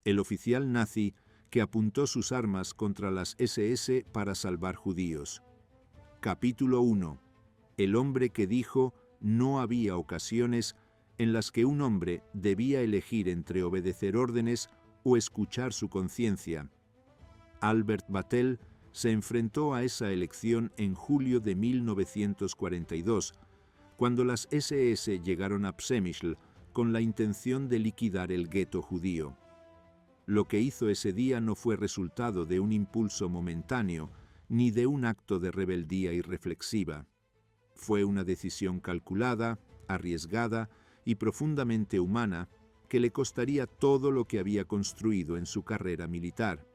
el oficial nazi que apuntó sus armas contra las SS para salvar judíos. Capítulo 1. El hombre que dijo: no había ocasiones en las que un hombre debía elegir entre obedecer órdenes o escuchar su conciencia. Albert Bastel se enfrentó a esa elección en julio de 1942, cuando las SS llegaron a Przemyśl con la intención de liquidar el gueto judío. Lo que hizo ese día no fue resultado de un impulso momentáneo, ni de un acto de rebeldía irreflexiva. Fue una decisión calculada, arriesgada y profundamente humana que le costaría todo lo que había construido en su carrera militar.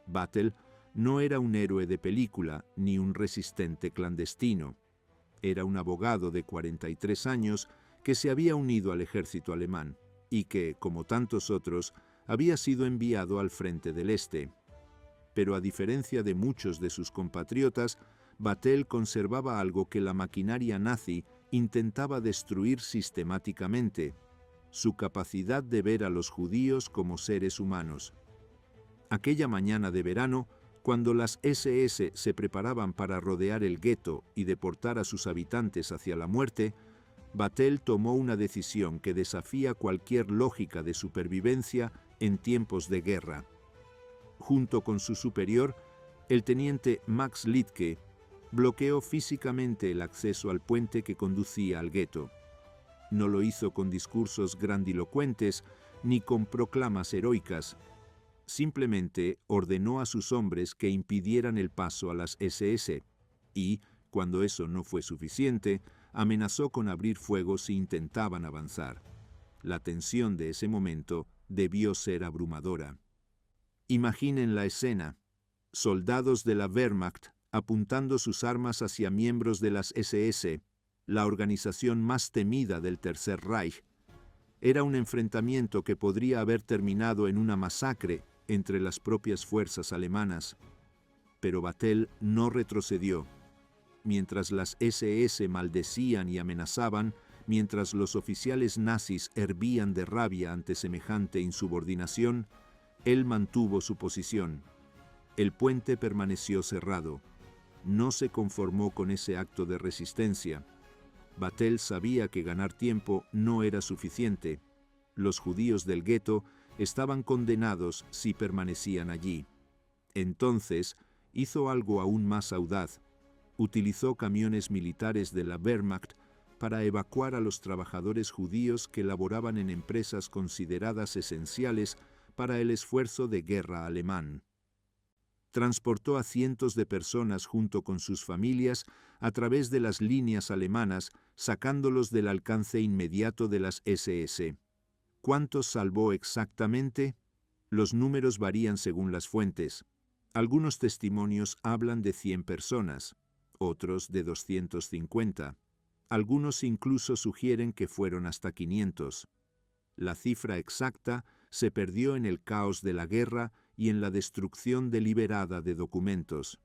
Bastel no era un héroe de película ni un resistente clandestino. Era un abogado de 43 años que se había unido al ejército alemán y que, como tantos otros, había sido enviado al frente del Este. Pero a diferencia de muchos de sus compatriotas, Bastel conservaba algo que la maquinaria nazi intentaba destruir sistemáticamente: su capacidad de ver a los judíos como seres humanos. Aquella mañana de verano, cuando las SS se preparaban para rodear el gueto y deportar a sus habitantes hacia la muerte, Bastel tomó una decisión que desafía cualquier lógica de supervivencia en tiempos de guerra. Junto con su superior, el teniente Max Littke, bloqueó físicamente el acceso al puente que conducía al gueto. No lo hizo con discursos grandilocuentes ni con proclamas heroicas. Simplemente ordenó a sus hombres que impidieran el paso a las SS y, cuando eso no fue suficiente, amenazó con abrir fuego si intentaban avanzar. La tensión de ese momento debió ser abrumadora. Imaginen la escena: soldados de la Wehrmacht apuntando sus armas hacia miembros de las SS, la organización más temida del Tercer Reich. Era un enfrentamiento que podría haber terminado en una masacre entre las propias fuerzas alemanas. Pero Bastel no retrocedió. Mientras las SS maldecían y amenazaban, mientras los oficiales nazis hervían de rabia ante semejante insubordinación, él mantuvo su posición. El puente permaneció cerrado. No se conformó con ese acto de resistencia. Bastel sabía que ganar tiempo no era suficiente. Los judíos del gueto estaban condenados si permanecían allí. Entonces hizo algo aún más audaz. Utilizó camiones militares de la Wehrmacht para evacuar a los trabajadores judíos que laboraban en empresas consideradas esenciales para el esfuerzo de guerra alemán. Transportó a cientos de personas junto con sus familias a través de las líneas alemanas, sacándolos del alcance inmediato de las SS. ¿Cuántos salvó exactamente? Los números varían según las fuentes. Algunos testimonios hablan de 100 personas, otros de 250. Algunos incluso sugieren que fueron hasta 500. La cifra exacta se perdió en el caos de la guerra y en la destrucción deliberada de documentos.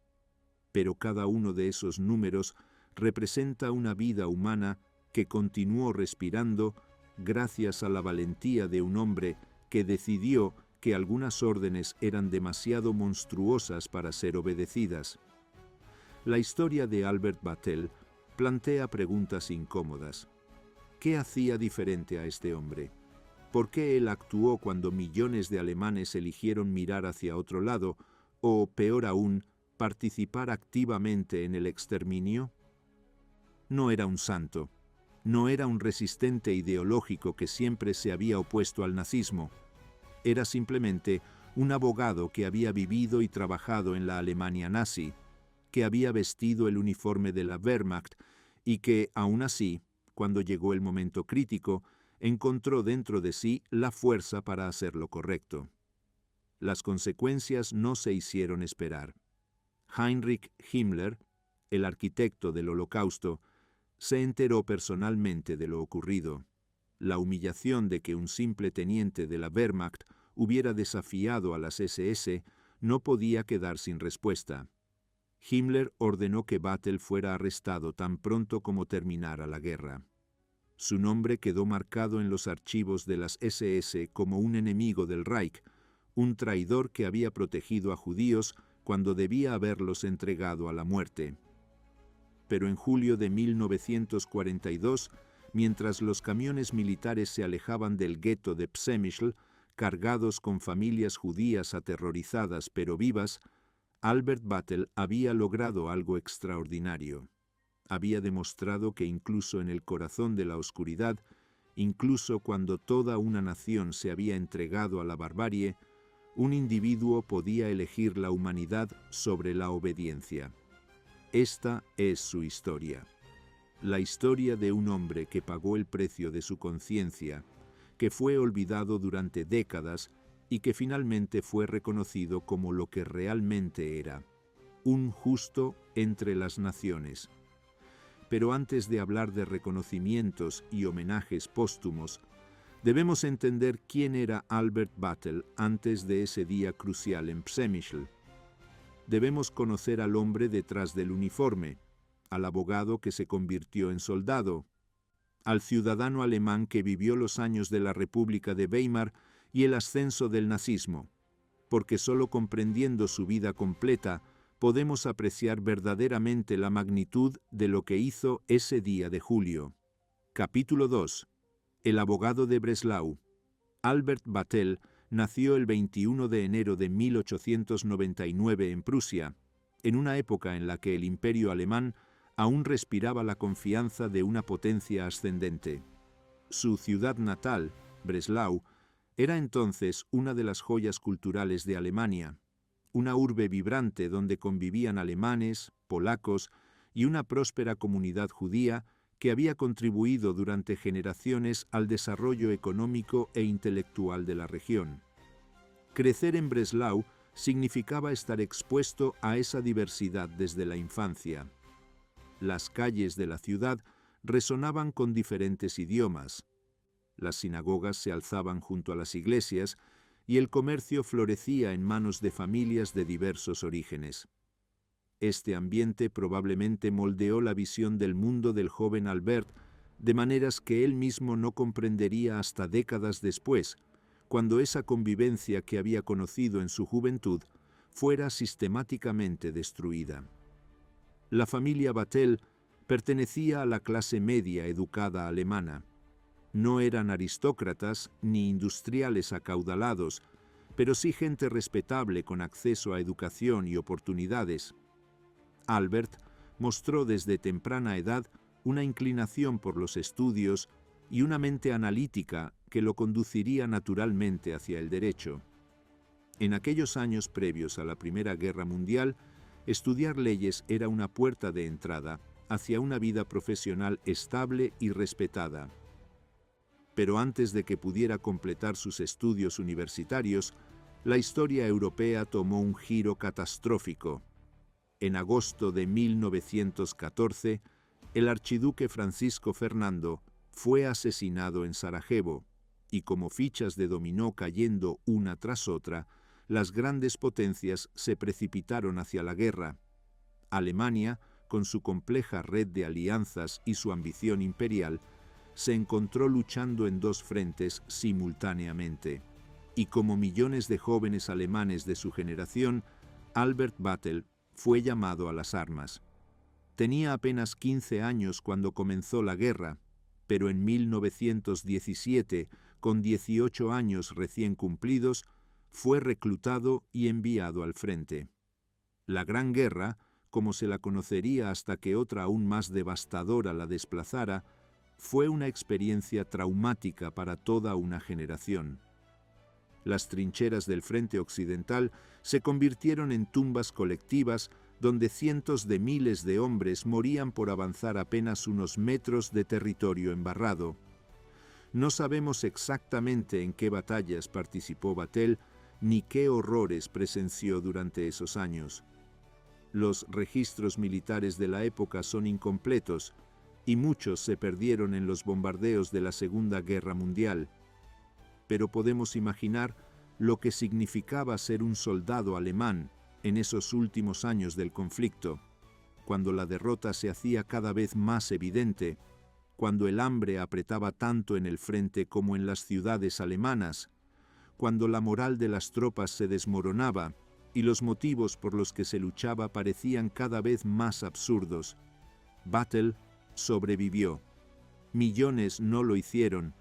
Pero cada uno de esos números representa una vida humana que continuó respirando gracias a la valentía de un hombre que decidió que algunas órdenes eran demasiado monstruosas para ser obedecidas. La historia de Albert Bastel plantea preguntas incómodas. ¿Qué hacía diferente a este hombre? ¿Por qué él actuó cuando millones de alemanes eligieron mirar hacia otro lado o, peor aún, participar activamente en el exterminio? No era un santo. No era un resistente ideológico que siempre se había opuesto al nazismo. Era simplemente un abogado que había vivido y trabajado en la Alemania nazi, que había vestido el uniforme de la Wehrmacht y que, aún así, cuando llegó el momento crítico, encontró dentro de sí la fuerza para hacer lo correcto. Las consecuencias no se hicieron esperar. Heinrich Himmler, el arquitecto del Holocausto, se enteró personalmente de lo ocurrido. La humillación de que un simple teniente de la Wehrmacht hubiera desafiado a las SS no podía quedar sin respuesta. Himmler ordenó que Bastel fuera arrestado tan pronto como terminara la guerra. Su nombre quedó marcado en los archivos de las SS como un enemigo del Reich, un traidor que había protegido a judíos cuando debía haberlos entregado a la muerte. Pero en julio de 1942, mientras los camiones militares se alejaban del gueto de Przemyśl, cargados con familias judías aterrorizadas pero vivas, Albert Battle había logrado algo extraordinario. Había demostrado que incluso en el corazón de la oscuridad, incluso cuando toda una nación se había entregado a la barbarie, un individuo podía elegir la humanidad sobre la obediencia. Esta es su historia. La historia de un hombre que pagó el precio de su conciencia, que fue olvidado durante décadas y que finalmente fue reconocido como lo que realmente era, un justo entre las naciones. Pero antes de hablar de reconocimientos y homenajes póstumos, debemos entender quién era Albert Battle antes de ese día crucial en Przemyśl. Debemos conocer al hombre detrás del uniforme, al abogado que se convirtió en soldado, al ciudadano alemán que vivió los años de la República de Weimar y el ascenso del nazismo, porque solo comprendiendo su vida completa podemos apreciar verdaderamente la magnitud de lo que hizo ese día de julio. Capítulo 2. El abogado de Breslau. Albert Battle nació el 21 de enero de 1899 en Prusia, en una época en la que el Imperio alemán aún respiraba la confianza de una potencia ascendente. Su ciudad natal, Breslau, era entonces una de las joyas culturales de Alemania, una urbe vibrante donde convivían alemanes, polacos y una próspera comunidad judía que había contribuido durante generaciones al desarrollo económico e intelectual de la región. Crecer en Breslau significaba estar expuesto a esa diversidad desde la infancia. Las calles de la ciudad resonaban con diferentes idiomas. Las sinagogas se alzaban junto a las iglesias y el comercio florecía en manos de familias de diversos orígenes. Este ambiente probablemente moldeó la visión del mundo del joven Albert de maneras que él mismo no comprendería hasta décadas después, cuando esa convivencia que había conocido en su juventud fuera sistemáticamente destruida. La familia Battle pertenecía a la clase media educada alemana. No eran aristócratas ni industriales acaudalados, pero sí gente respetable con acceso a educación y oportunidades. Albert mostró desde temprana edad una inclinación por los estudios y una mente analítica que lo conduciría naturalmente hacia el derecho. En aquellos años previos a la Primera Guerra Mundial, estudiar leyes era una puerta de entrada hacia una vida profesional estable y respetada. Pero antes de que pudiera completar sus estudios universitarios, la historia europea tomó un giro catastrófico. En agosto de 1914, el archiduque Francisco Fernando fue asesinado en Sarajevo, y como fichas de dominó cayendo una tras otra, las grandes potencias se precipitaron hacia la guerra. Alemania, con su compleja red de alianzas y su ambición imperial, se encontró luchando en dos frentes simultáneamente. Y como millones de jóvenes alemanes de su generación, Albert Battle fue llamado a las armas. Tenía apenas 15 años cuando comenzó la guerra, pero en 1917, con 18 años recién cumplidos, fue reclutado y enviado al frente. La Gran Guerra, como se la conocería hasta que otra aún más devastadora la desplazara, fue una experiencia traumática para toda una generación. Las trincheras del frente occidental se convirtieron en tumbas colectivas donde cientos de miles de hombres morían por avanzar apenas unos metros de territorio embarrado. No sabemos exactamente en qué batallas participó Battle ni qué horrores presenció durante esos años. Los registros militares de la época son incompletos y muchos se perdieron en los bombardeos de la Segunda Guerra Mundial. Pero podemos imaginar lo que significaba ser un soldado alemán en esos últimos años del conflicto, cuando la derrota se hacía cada vez más evidente, cuando el hambre apretaba tanto en el frente como en las ciudades alemanas, cuando la moral de las tropas se desmoronaba y los motivos por los que se luchaba parecían cada vez más absurdos, Vattel sobrevivió. Millones no lo hicieron,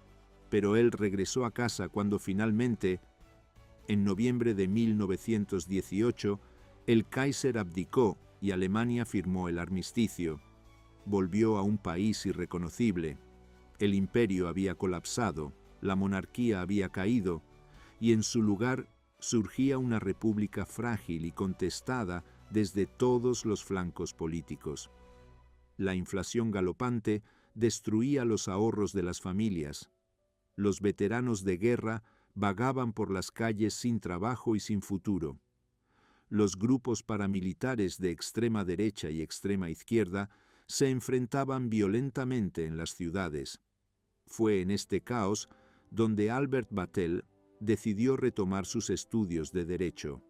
pero él regresó a casa cuando finalmente, en noviembre de 1918, el Kaiser abdicó y Alemania firmó el armisticio. Volvió a un país irreconocible. El imperio había colapsado, la monarquía había caído, y en su lugar surgía una república frágil y contestada desde todos los flancos políticos. La inflación galopante destruía los ahorros de las familias. Los veteranos de guerra vagaban por las calles sin trabajo y sin futuro. Los grupos paramilitares de extrema derecha y extrema izquierda se enfrentaban violentamente en las ciudades. Fue en este caos donde Albert Vattel decidió retomar sus estudios de Derecho.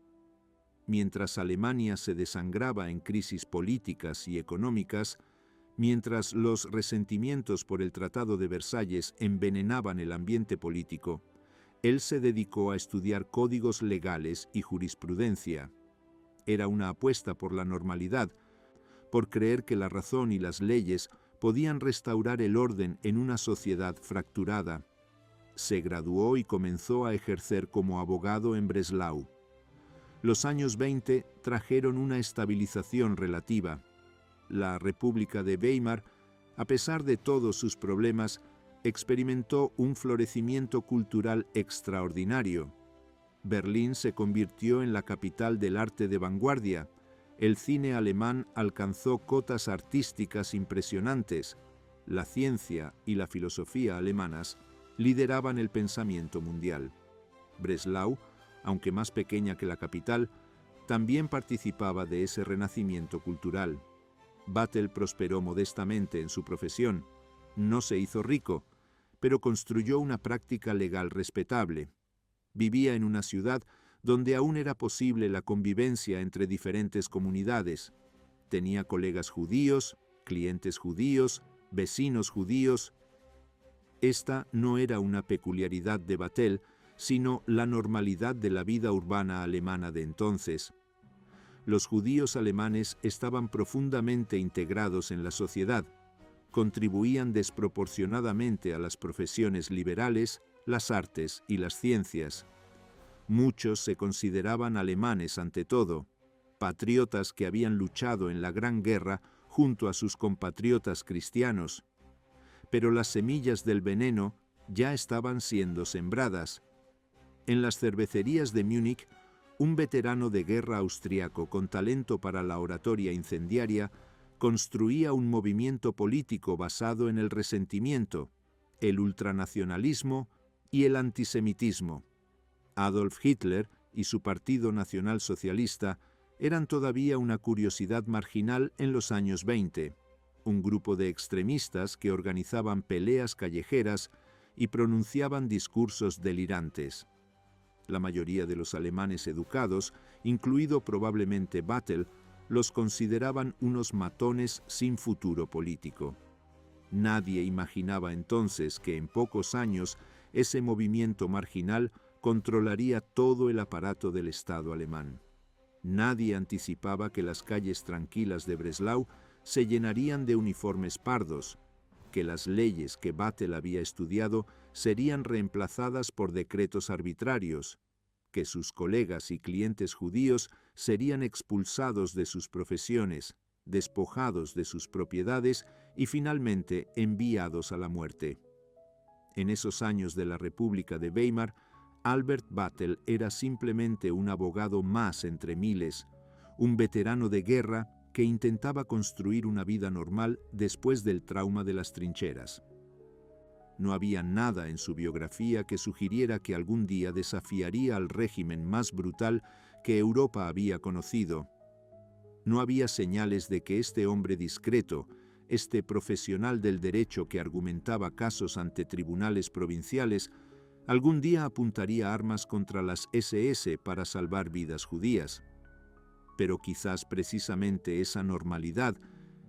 Mientras Alemania se desangraba en crisis políticas y económicas, mientras los resentimientos por el Tratado de Versalles envenenaban el ambiente político, él se dedicó a estudiar códigos legales y jurisprudencia. Era una apuesta por la normalidad, por creer que la razón y las leyes podían restaurar el orden en una sociedad fracturada. Se graduó y comenzó a ejercer como abogado en Breslau. Los años 20 trajeron una estabilización relativa. La República de Weimar, a pesar de todos sus problemas, experimentó un florecimiento cultural extraordinario. Berlín se convirtió en la capital del arte de vanguardia. El cine alemán alcanzó cotas artísticas impresionantes. La ciencia y la filosofía alemanas lideraban el pensamiento mundial. Breslau, aunque más pequeña que la capital, también participaba de ese renacimiento cultural. Vattel prosperó modestamente en su profesión. No se hizo rico, pero construyó una práctica legal respetable. Vivía en una ciudad donde aún era posible la convivencia entre diferentes comunidades. Tenía colegas judíos, clientes judíos, vecinos judíos. Esta no era una peculiaridad de Vattel, sino la normalidad de la vida urbana alemana de entonces. Los judíos alemanes estaban profundamente integrados en la sociedad, contribuían desproporcionadamente a las profesiones liberales, las artes y las ciencias. Muchos se consideraban alemanes ante todo, patriotas que habían luchado en la Gran Guerra junto a sus compatriotas cristianos. Pero las semillas del veneno ya estaban siendo sembradas. En las cervecerías de Múnich, un veterano de guerra austriaco con talento para la oratoria incendiaria construía un movimiento político basado en el resentimiento, el ultranacionalismo y el antisemitismo. Adolf Hitler y su Partido Nacional Socialista eran todavía una curiosidad marginal en los años 20, un grupo de extremistas que organizaban peleas callejeras y pronunciaban discursos delirantes. La mayoría de los alemanes educados, incluido probablemente Vattel, los consideraban unos matones sin futuro político. Nadie imaginaba entonces que en pocos años ese movimiento marginal controlaría todo el aparato del Estado alemán. Nadie anticipaba que las calles tranquilas de Breslau se llenarían de uniformes pardos, que las leyes que Vattel había estudiado serían reemplazadas por decretos arbitrarios, que sus colegas y clientes judíos serían expulsados de sus profesiones, despojados de sus propiedades y finalmente enviados a la muerte. En esos años de la República de Weimar, Albert Vattel era simplemente un abogado más entre miles, un veterano de guerra que intentaba construir una vida normal después del trauma de las trincheras. No había nada en su biografía que sugiriera que algún día desafiaría al régimen más brutal que Europa había conocido. No había señales de que este hombre discreto, este profesional del derecho que argumentaba casos ante tribunales provinciales, algún día apuntaría armas contra las SS para salvar vidas judías. Pero quizás precisamente esa normalidad,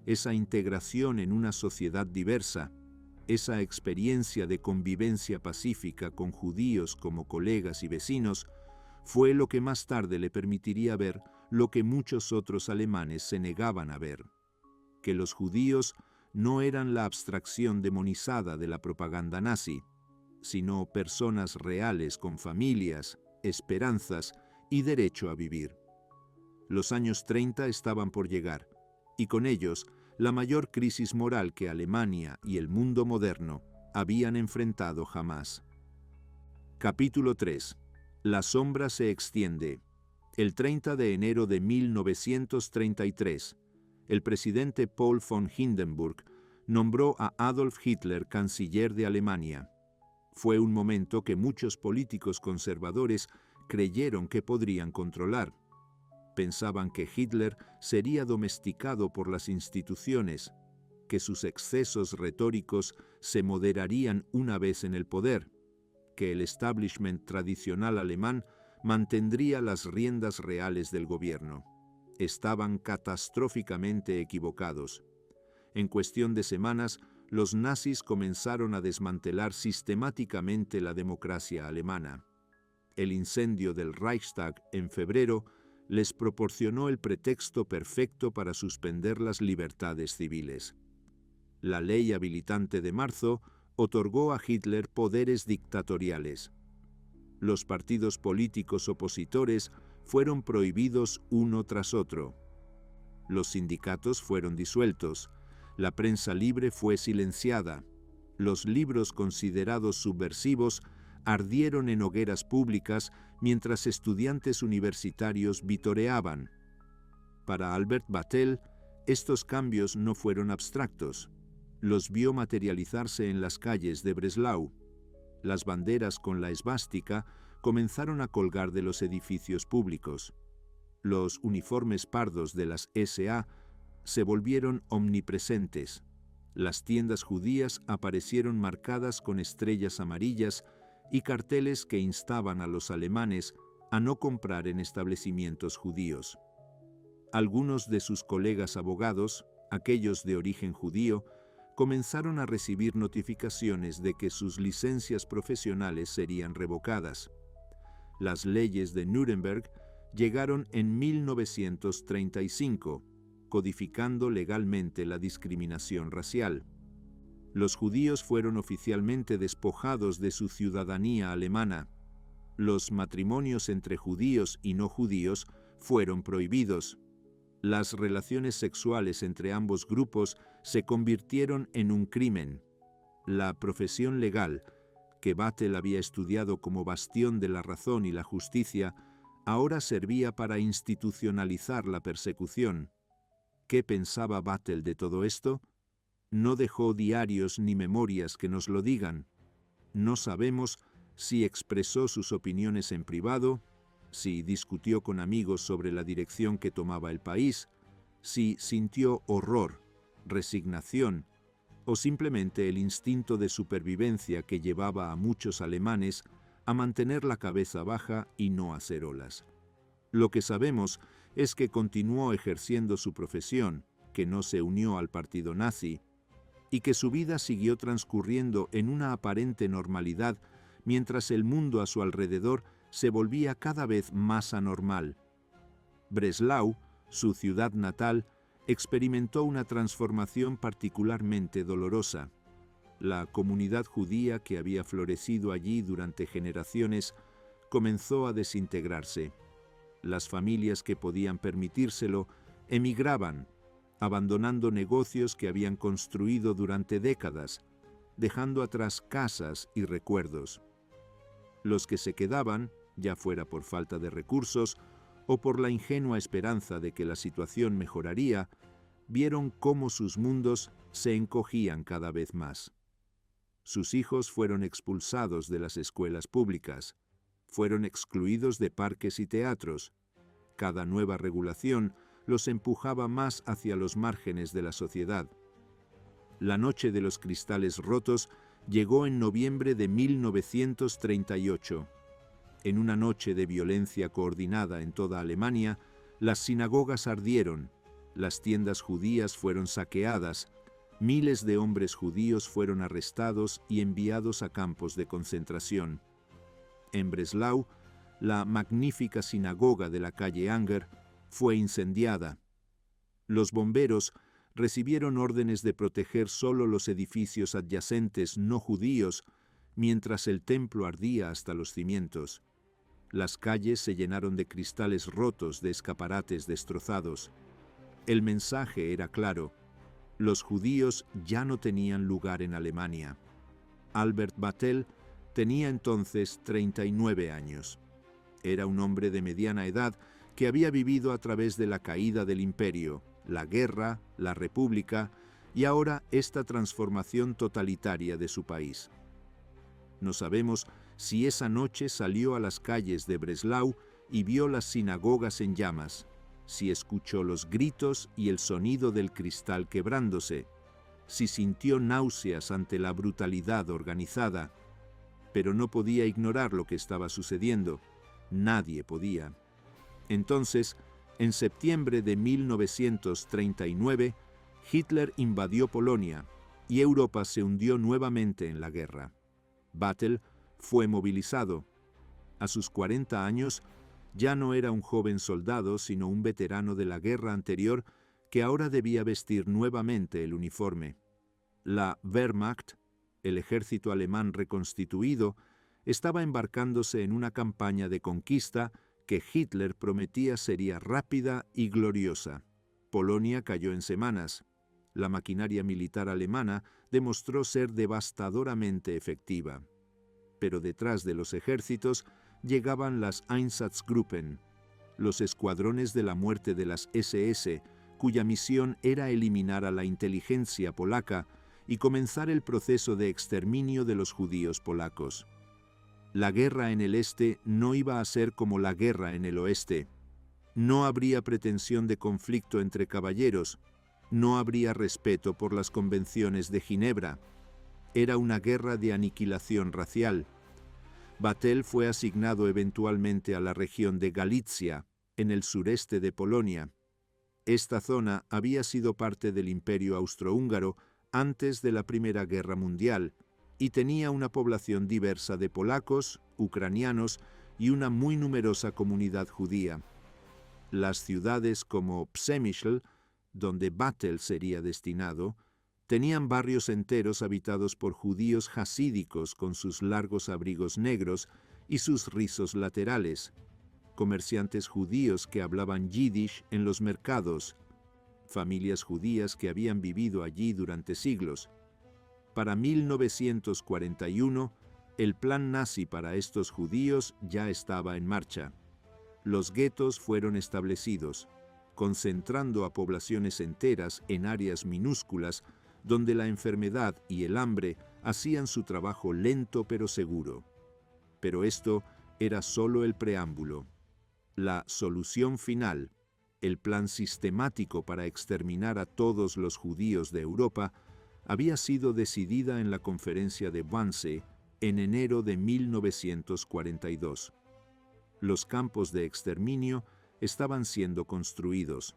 esa integración en una sociedad diversa, Esa experiencia de convivencia pacífica con judíos como colegas y vecinos fue lo que más tarde le permitiría ver lo que muchos otros alemanes se negaban a ver: que los judíos no eran la abstracción demonizada de la propaganda nazi, sino personas reales con familias, esperanzas y derecho a vivir. Los años 30 estaban por llegar, y con ellos la mayor crisis moral que Alemania y el mundo moderno habían enfrentado jamás. Capítulo 3. La sombra se extiende. El 30 de enero de 1933, el presidente Paul von Hindenburg nombró a Adolf Hitler canciller de Alemania. Fue un momento que muchos políticos conservadores creyeron que podrían controlar. Pensaban que Hitler sería domesticado por las instituciones, que sus excesos retóricos se moderarían una vez en el poder, que el establishment tradicional alemán mantendría las riendas reales del gobierno. Estaban catastróficamente equivocados. En cuestión de semanas, los nazis comenzaron a desmantelar sistemáticamente la democracia alemana. El incendio del Reichstag en febrero les proporcionó el pretexto perfecto para suspender las libertades civiles. La ley habilitante de marzo otorgó a Hitler poderes dictatoriales. Los partidos políticos opositores fueron prohibidos uno tras otro. Los sindicatos fueron disueltos. La prensa libre fue silenciada. Los libros considerados subversivos ardieron en hogueras públicas mientras estudiantes universitarios vitoreaban. Para Albert Battel, estos cambios no fueron abstractos. Los vio materializarse en las calles de Breslau. Las banderas con la esvástica comenzaron a colgar de los edificios públicos. Los uniformes pardos de las SA se volvieron omnipresentes. Las tiendas judías aparecieron marcadas con estrellas amarillas y carteles que instaban a los alemanes a no comprar en establecimientos judíos. Algunos de sus colegas abogados, aquellos de origen judío, comenzaron a recibir notificaciones de que sus licencias profesionales serían revocadas. Las leyes de Nuremberg llegaron en 1935, codificando legalmente la discriminación racial. Los judíos fueron oficialmente despojados de su ciudadanía alemana. Los matrimonios entre judíos y no judíos fueron prohibidos. Las relaciones sexuales entre ambos grupos se convirtieron en un crimen. La profesión legal, que Battel había estudiado como bastión de la razón y la justicia, ahora servía para institucionalizar la persecución. ¿Qué pensaba Battel de todo esto? No dejó diarios ni memorias que nos lo digan. No sabemos si expresó sus opiniones en privado, si discutió con amigos sobre la dirección que tomaba el país, si sintió horror, resignación o simplemente el instinto de supervivencia que llevaba a muchos alemanes a mantener la cabeza baja y no hacer olas. Lo que sabemos es que continuó ejerciendo su profesión, que no se unió al partido nazi, y que su vida siguió transcurriendo en una aparente normalidad mientras el mundo a su alrededor se volvía cada vez más anormal. Breslau, su ciudad natal, experimentó una transformación particularmente dolorosa. La comunidad judía que había florecido allí durante generaciones comenzó a desintegrarse. Las familias que podían permitírselo emigraban, abandonando negocios que habían construido durante décadas, dejando atrás casas y recuerdos. Los que se quedaban, ya fuera por falta de recursos o por la ingenua esperanza de que la situación mejoraría, vieron cómo sus mundos se encogían cada vez más. Sus hijos fueron expulsados de las escuelas públicas, fueron excluidos de parques y teatros. Cada nueva regulación los empujaba más hacia los márgenes de la sociedad. La noche de los cristales rotos llegó en noviembre de 1938. En una noche de violencia coordinada en toda Alemania, las sinagogas ardieron, las tiendas judías fueron saqueadas, Miles de hombres judíos fueron arrestados y enviados a campos de concentración. En Breslau, la magnífica sinagoga de la calle Anger fue incendiada. Los bomberos recibieron órdenes de proteger solo los edificios adyacentes no judíos, mientras el templo ardía hasta los cimientos. Las calles se llenaron de cristales rotos, de escaparates destrozados. El mensaje era claro: los judíos ya no tenían lugar en Alemania. Albert Battelle tenía entonces 39 años. Era un hombre de mediana edad que había vivido a través de la caída del imperio, la guerra, la república y ahora esta transformación totalitaria de su país. No sabemos si esa noche salió a las calles de Breslau y vio las sinagogas en llamas, si escuchó los gritos y el sonido del cristal quebrándose, si sintió náuseas ante la brutalidad organizada, pero no podía ignorar lo que estaba sucediendo. Nadie podía. Entonces, en septiembre de 1939, Hitler invadió Polonia y Europa se hundió nuevamente en la guerra. Battelle fue movilizado. A sus 40 años, ya no era un joven soldado, sino un veterano de la guerra anterior que ahora debía vestir nuevamente el uniforme. La Wehrmacht, el ejército alemán reconstituido, estaba embarcándose en una campaña de conquista que Hitler prometía sería rápida y gloriosa. Polonia cayó en semanas. La maquinaria militar alemana demostró ser devastadoramente efectiva. Pero detrás de los ejércitos llegaban las Einsatzgruppen, los escuadrones de la muerte de las SS, cuya misión era eliminar a la inteligencia polaca y comenzar el proceso de exterminio de los judíos polacos. La guerra en el este no iba a ser como la guerra en el oeste. No habría pretensión de conflicto entre caballeros, no habría respeto por las convenciones de Ginebra. Era una guerra de aniquilación racial. Battelle fue asignado eventualmente a la región de Galitzia, en el sureste de Polonia. Esta zona había sido parte del Imperio Austrohúngaro antes de la Primera Guerra Mundial y tenía una población diversa de polacos, ucranianos y una muy numerosa comunidad judía. Las ciudades como Przemyśl, donde Battelle sería destinado, tenían barrios enteros habitados por judíos jasídicos con sus largos abrigos negros y sus rizos laterales, comerciantes judíos que hablaban yiddish en los mercados, familias judías que habían vivido allí durante siglos. Para 1941, el plan nazi para estos judíos ya estaba en marcha. Los guetos fueron establecidos, concentrando a poblaciones enteras en áreas minúsculas donde la enfermedad y el hambre hacían su trabajo lento pero seguro. Pero esto era solo el preámbulo. La solución final, el plan sistemático para exterminar a todos los judíos de Europa, había sido decidida en la conferencia de Wannsee en enero de 1942. Los campos de exterminio estaban siendo construidos.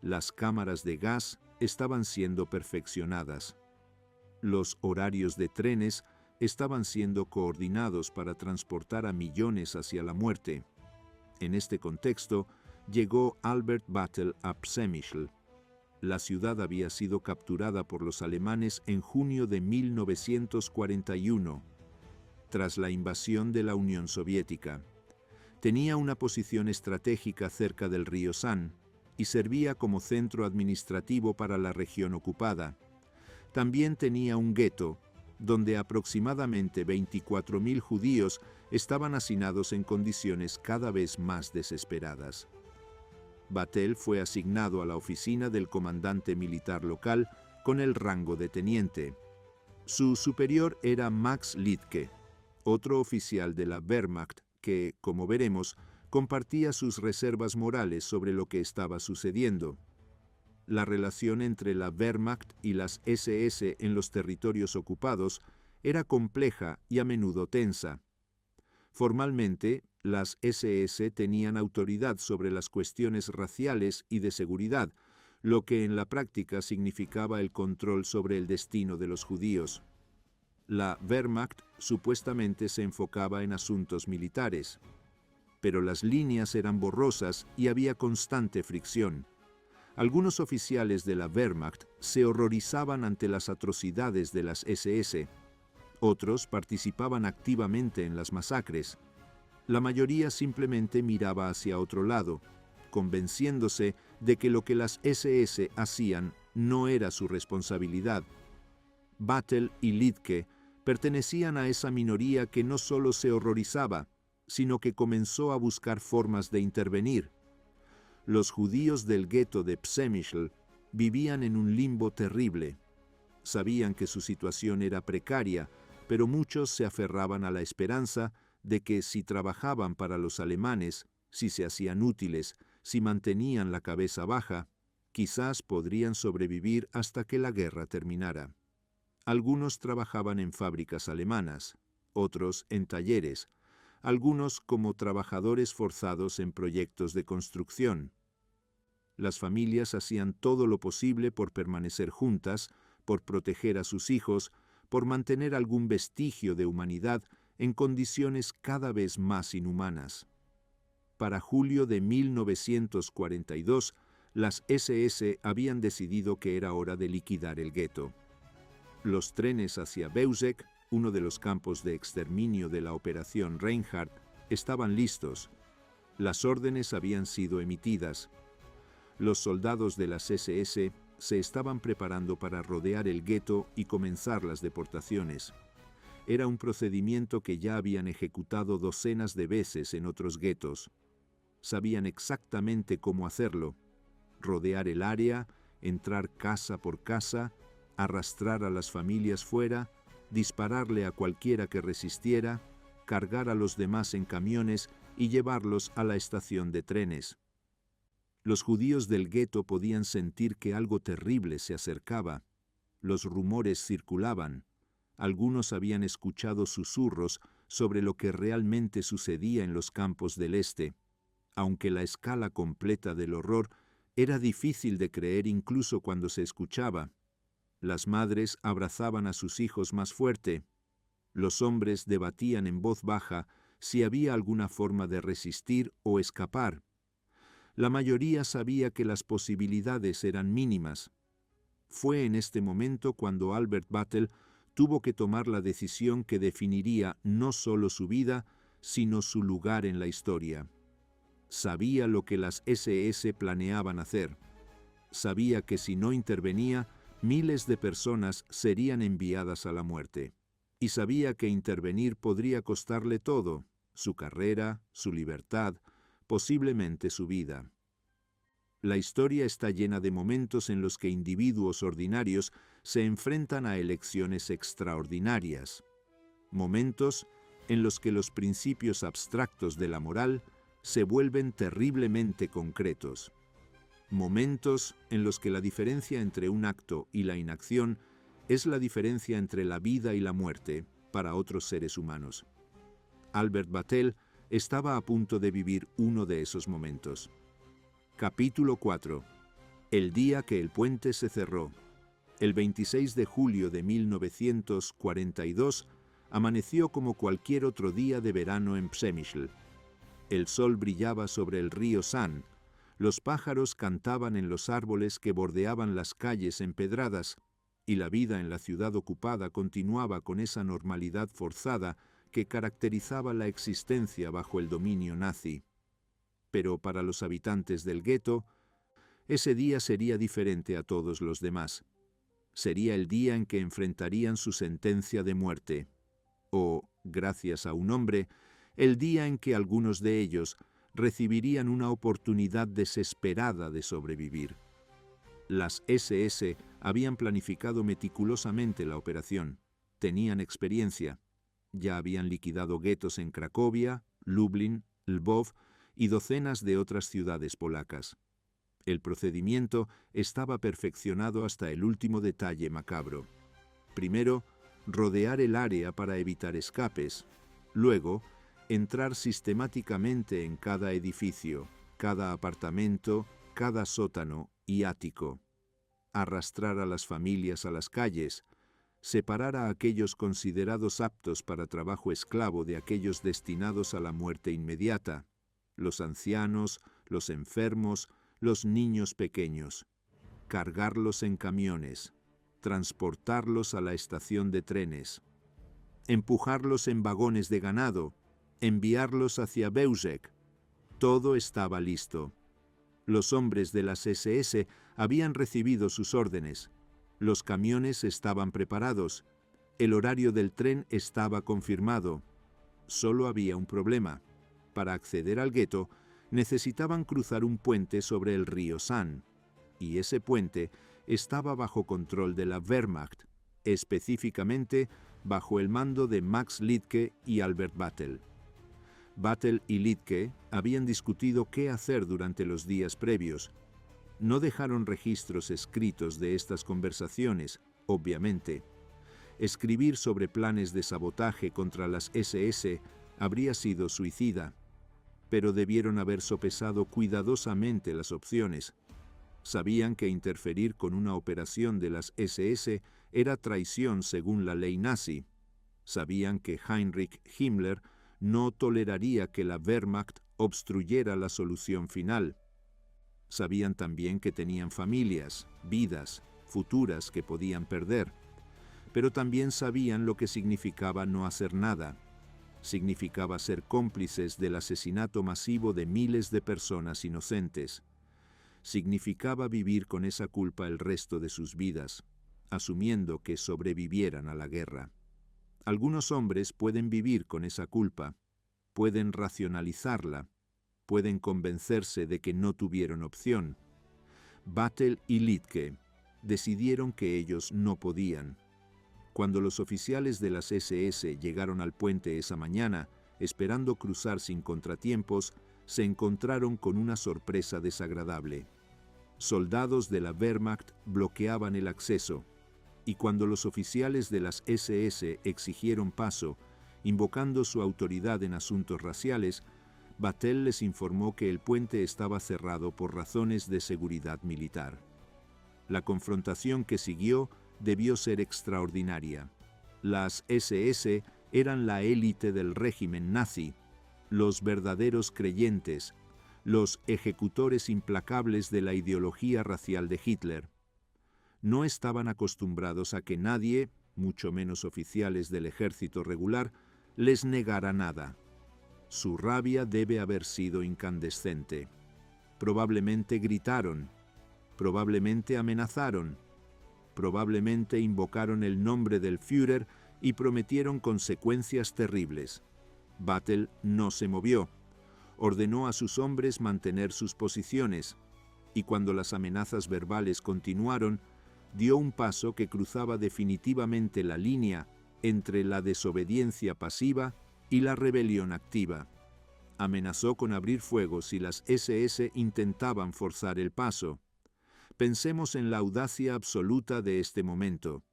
Las cámaras de gas estaban siendo perfeccionadas. Los horarios de trenes estaban siendo coordinados para transportar a millones hacia la muerte. En este contexto, llegó Albert Battelle a Przemyśl. La ciudad había sido capturada por los alemanes en junio de 1941, tras la invasión de la Unión Soviética. Tenía una posición estratégica cerca del río San y servía como centro administrativo para la región ocupada. También tenía un gueto, donde aproximadamente 24.000 judíos estaban hacinados en condiciones cada vez más desesperadas. Battelle fue asignado a la oficina del comandante militar local con el rango de teniente. Su superior era Max Liedtke, otro oficial de la Wehrmacht que, como veremos, compartía sus reservas morales sobre lo que estaba sucediendo. La relación entre la Wehrmacht y las SS en los territorios ocupados era compleja y a menudo tensa. Formalmente, las SS tenían autoridad sobre las cuestiones raciales y de seguridad, lo que en la práctica significaba el control sobre el destino de los judíos. La Wehrmacht supuestamente se enfocaba en asuntos militares, pero las líneas eran borrosas y había constante fricción. Algunos oficiales de la Wehrmacht se horrorizaban ante las atrocidades de las SS. Otros participaban activamente en las masacres. La mayoría simplemente miraba hacia otro lado, convenciéndose de que lo que las SS hacían no era su responsabilidad. Battle y Liedtke pertenecían a esa minoría que no solo se horrorizaba, sino que comenzó a buscar formas de intervenir. Los judíos del gueto de Przemyśl vivían en un limbo terrible. Sabían que su situación era precaria, pero muchos se aferraban a la esperanza de que si trabajaban para los alemanes, si se hacían útiles, si mantenían la cabeza baja, quizás podrían sobrevivir hasta que la guerra terminara. Algunos trabajaban en fábricas alemanas, otros en talleres, algunos como trabajadores forzados en proyectos de construcción. Las familias hacían todo lo posible por permanecer juntas, por proteger a sus hijos, por mantener algún vestigio de humanidad en condiciones cada vez más inhumanas. Para julio de 1942, las SS habían decidido que era hora de liquidar el gueto. Los trenes hacia Bełżec, uno de los campos de exterminio de la Operación Reinhardt, estaban listos. Las órdenes habían sido emitidas. Los soldados de las SS se estaban preparando para rodear el gueto y comenzar las deportaciones. Era un procedimiento que ya habían ejecutado docenas de veces en otros guetos. Sabían exactamente cómo hacerlo: rodear el área, entrar casa por casa, arrastrar a las familias fuera, dispararle a cualquiera que resistiera, cargar a los demás en camiones y llevarlos a la estación de trenes. Los judíos del gueto podían sentir que algo terrible se acercaba. Los rumores circulaban. Algunos habían escuchado susurros sobre lo que realmente sucedía en los campos del este, aunque la escala completa del horror era difícil de creer incluso cuando se escuchaba. Las madres abrazaban a sus hijos más fuerte. Los hombres debatían en voz baja si había alguna forma de resistir o escapar. La mayoría sabía que las posibilidades eran mínimas. Fue en este momento cuando Albert Battle tuvo que tomar la decisión que definiría no solo su vida, sino su lugar en la historia. Sabía lo que las SS planeaban hacer. Sabía que si no intervenía, miles de personas serían enviadas a la muerte. Y sabía que intervenir podría costarle todo: su carrera, su libertad, posiblemente su vida. La historia está llena de momentos en los que individuos ordinarios se enfrentan a elecciones extraordinarias. Momentos en los que los principios abstractos de la moral se vuelven terriblemente concretos. Momentos en los que la diferencia entre un acto y la inacción es la diferencia entre la vida y la muerte para otros seres humanos. Albert Battle estaba a punto de vivir uno de esos momentos. Capítulo 4. El día que el puente se cerró. El 26 de julio de 1942 amaneció como cualquier otro día de verano en Przemyśl. El sol brillaba sobre el río San. Los pájaros cantaban en los árboles que bordeaban las calles empedradas, y la vida en la ciudad ocupada continuaba con esa normalidad forzada que caracterizaba la existencia bajo el dominio nazi. Pero para los habitantes del gueto, ese día sería diferente a todos los demás. Sería el día en que enfrentarían su sentencia de muerte, o, gracias a un hombre, el día en que algunos de ellos recibirían una oportunidad desesperada de sobrevivir. Las SS habían planificado meticulosamente la operación. Tenían experiencia. Ya habían liquidado guetos en Cracovia, Lublin, Lvov y docenas de otras ciudades polacas. El procedimiento estaba perfeccionado hasta el último detalle macabro. Primero, rodear el área para evitar escapes. Luego, entrar sistemáticamente en cada edificio, cada apartamento, cada sótano y ático, arrastrar a las familias a las calles, separar a aquellos considerados aptos para trabajo esclavo de aquellos destinados a la muerte inmediata, los ancianos, los enfermos, los niños pequeños, cargarlos en camiones, transportarlos a la estación de trenes, empujarlos en vagones de ganado, enviarlos hacia Beuzek. Todo estaba listo. Los hombres de las SS habían recibido sus órdenes. Los camiones estaban preparados. El horario del tren estaba confirmado. Solo había un problema. Para acceder al gueto, necesitaban cruzar un puente sobre el río San, y ese puente estaba bajo control de la Wehrmacht, específicamente bajo el mando de Max Liedtke y Albert Battel. Battel y Liedtke habían discutido qué hacer durante los días previos. No dejaron registros escritos de estas conversaciones, obviamente. Escribir sobre planes de sabotaje contra las SS habría sido suicida, pero debieron haber sopesado cuidadosamente las opciones. Sabían que interferir con una operación de las SS era traición según la ley nazi. Sabían que Heinrich Himmler no toleraría que la Wehrmacht obstruyera la solución final. Sabían también que tenían familias, vidas, futuras que podían perder, pero también sabían lo que significaba no hacer nada. Significaba ser cómplices del asesinato masivo de miles de personas inocentes. Significaba vivir con esa culpa el resto de sus vidas, asumiendo que sobrevivieran a la guerra. Algunos hombres pueden vivir con esa culpa, pueden racionalizarla, pueden convencerse de que no tuvieron opción. Battel y Liedtke decidieron que ellos no podían. Cuando los oficiales de las SS llegaron al puente esa mañana, esperando cruzar sin contratiempos, se encontraron con una sorpresa desagradable. Soldados de la Wehrmacht bloqueaban el acceso, y cuando los oficiales de las SS exigieron paso, invocando su autoridad en asuntos raciales, Battel les informó que el puente estaba cerrado por razones de seguridad militar. La confrontación que siguió debió ser extraordinaria. Las SS eran la élite del régimen nazi, los verdaderos creyentes, los ejecutores implacables de la ideología racial de Hitler. No estaban acostumbrados a que nadie, mucho menos oficiales del ejército regular, les negara nada. Su rabia debe haber sido incandescente. Probablemente gritaron, probablemente amenazaron, probablemente invocaron el nombre del Führer y prometieron consecuencias terribles. Battel no se movió. Ordenó a sus hombres mantener sus posiciones, y cuando las amenazas verbales continuaron, dio un paso que cruzaba definitivamente la línea entre la desobediencia pasiva y la rebelión activa. Amenazó con abrir fuego si las SS intentaban forzar el paso. Pensemos en la audacia absoluta de este momento.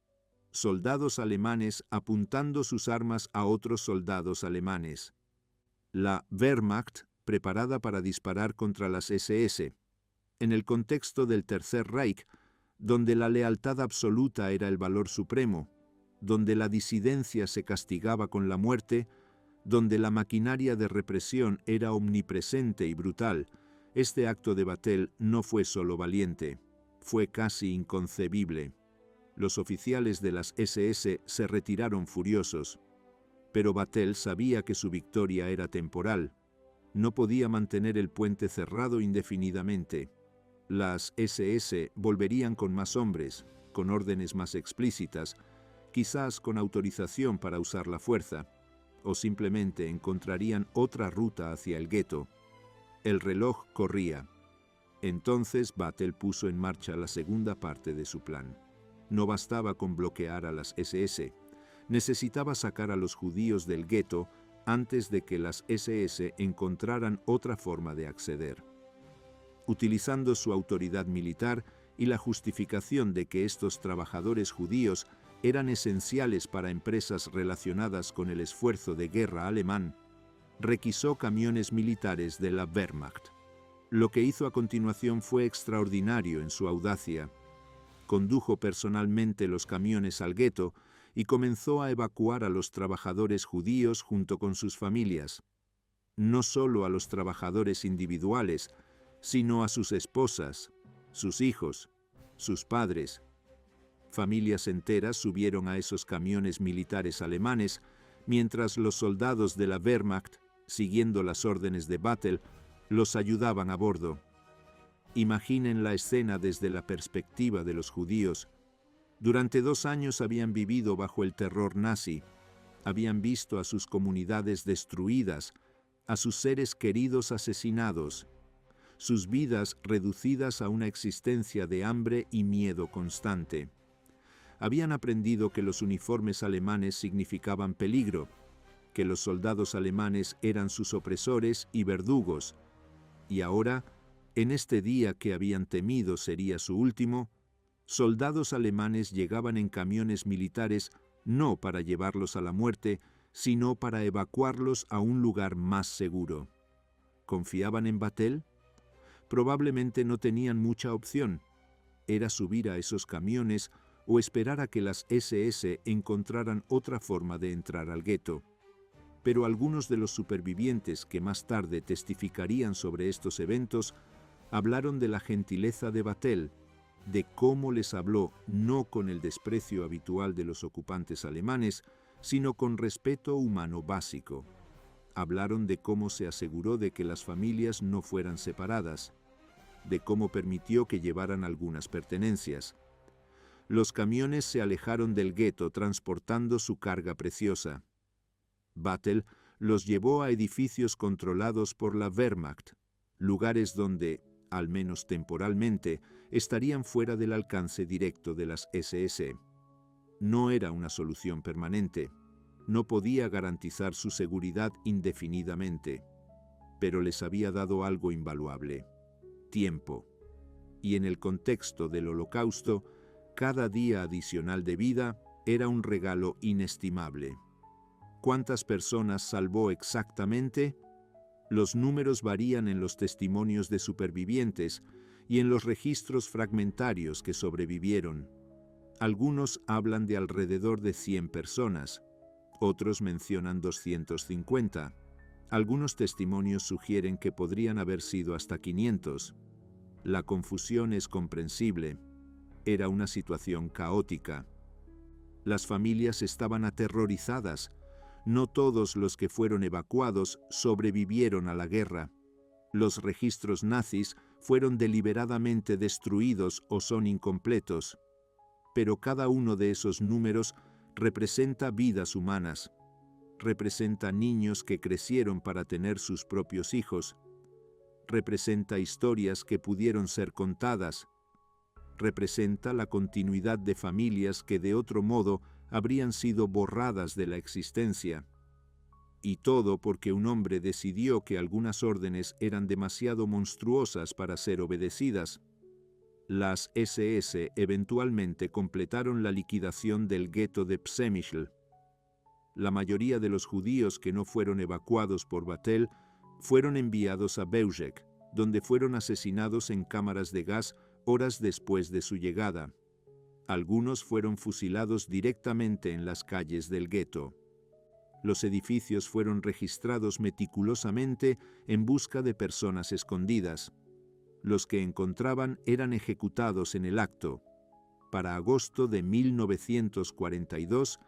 Soldados alemanes apuntando sus armas a otros soldados alemanes. La Wehrmacht preparada para disparar contra las SS. En el contexto del Tercer Reich, donde la lealtad absoluta era el valor supremo, donde la disidencia se castigaba con la muerte, donde la maquinaria de represión era omnipresente y brutal, este acto de Battel no fue solo valiente, fue casi inconcebible. Los oficiales de las SS se retiraron furiosos, pero Battel sabía que su victoria era temporal. No podía mantener el puente cerrado indefinidamente. Las SS volverían con más hombres, con órdenes más explícitas, quizás con autorización para usar la fuerza, o simplemente encontrarían otra ruta hacia el gueto. El reloj corría. Entonces Battel puso en marcha la segunda parte de su plan. No bastaba con bloquear a las SS. Necesitaba sacar a los judíos del gueto antes de que las SS encontraran otra forma de acceder. Utilizando su autoridad militar y la justificación de que estos trabajadores judíos eran esenciales para empresas relacionadas con el esfuerzo de guerra alemán, requisó camiones militares de la Wehrmacht. Lo que hizo a continuación fue extraordinario en su audacia. Condujo personalmente los camiones al gueto y comenzó a evacuar a los trabajadores judíos junto con sus familias. No solo a los trabajadores individuales, sino a sus esposas, sus hijos, sus padres. Familias enteras subieron a esos camiones militares alemanes, mientras los soldados de la Wehrmacht, siguiendo las órdenes de Bettel, los ayudaban a bordo. Imaginen la escena desde la perspectiva de los judíos. Durante 2 años habían vivido bajo el terror nazi, habían visto a sus comunidades destruidas, a sus seres queridos asesinados, sus vidas reducidas a una existencia de hambre y miedo constante. Habían aprendido que los uniformes alemanes significaban peligro, que los soldados alemanes eran sus opresores y verdugos, y ahora, en este día que habían temido sería su último, soldados alemanes llegaban en camiones militares no para llevarlos a la muerte, sino para evacuarlos a un lugar más seguro. ¿Confiaban en Bettel? Probablemente no tenían mucha opción. Era subir a esos camiones o esperar a que las SS encontraran otra forma de entrar al gueto. Pero algunos de los supervivientes que más tarde testificarían sobre estos eventos hablaron de la gentileza de Bettel, de cómo les habló no con el desprecio habitual de los ocupantes alemanes, sino con respeto humano básico. Hablaron de cómo se aseguró de que las familias no fueran separadas, de cómo permitió que llevaran algunas pertenencias. Los camiones se alejaron del gueto transportando su carga preciosa. Bettel los llevó a edificios controlados por la Wehrmacht, lugares donde, al menos temporalmente, estarían fuera del alcance directo de las SS. No era una solución permanente. No podía garantizar su seguridad indefinidamente. Pero les había dado algo invaluable: tiempo. Y en el contexto del Holocausto, cada día adicional de vida era un regalo inestimable. ¿Cuántas personas salvó exactamente? Los números varían en los testimonios de supervivientes y en los registros fragmentarios que sobrevivieron. Algunos hablan de alrededor de 100 personas, otros mencionan 250. Algunos testimonios sugieren que podrían haber sido hasta 500. La confusión es comprensible. Era una situación caótica. Las familias estaban aterrorizadas. No todos los que fueron evacuados sobrevivieron a la guerra. Los registros nazis fueron deliberadamente destruidos o son incompletos. Pero cada uno de esos números representa vidas humanas. Representa niños que crecieron para tener sus propios hijos. Representa historias que pudieron ser contadas. Representa la continuidad de familias que de otro modo habrían sido borradas de la existencia. Y todo porque un hombre decidió que algunas órdenes eran demasiado monstruosas para ser obedecidas. Las SS eventualmente completaron la liquidación del gueto de Przemyśl. La mayoría de los judíos que no fueron evacuados por Bettel fueron enviados a Bełżec, donde fueron asesinados en cámaras de gas horas después de su llegada. Algunos fueron fusilados directamente en las calles del gueto. Los edificios fueron registrados meticulosamente en busca de personas escondidas. Los que encontraban eran ejecutados en el acto. Para agosto de 1942,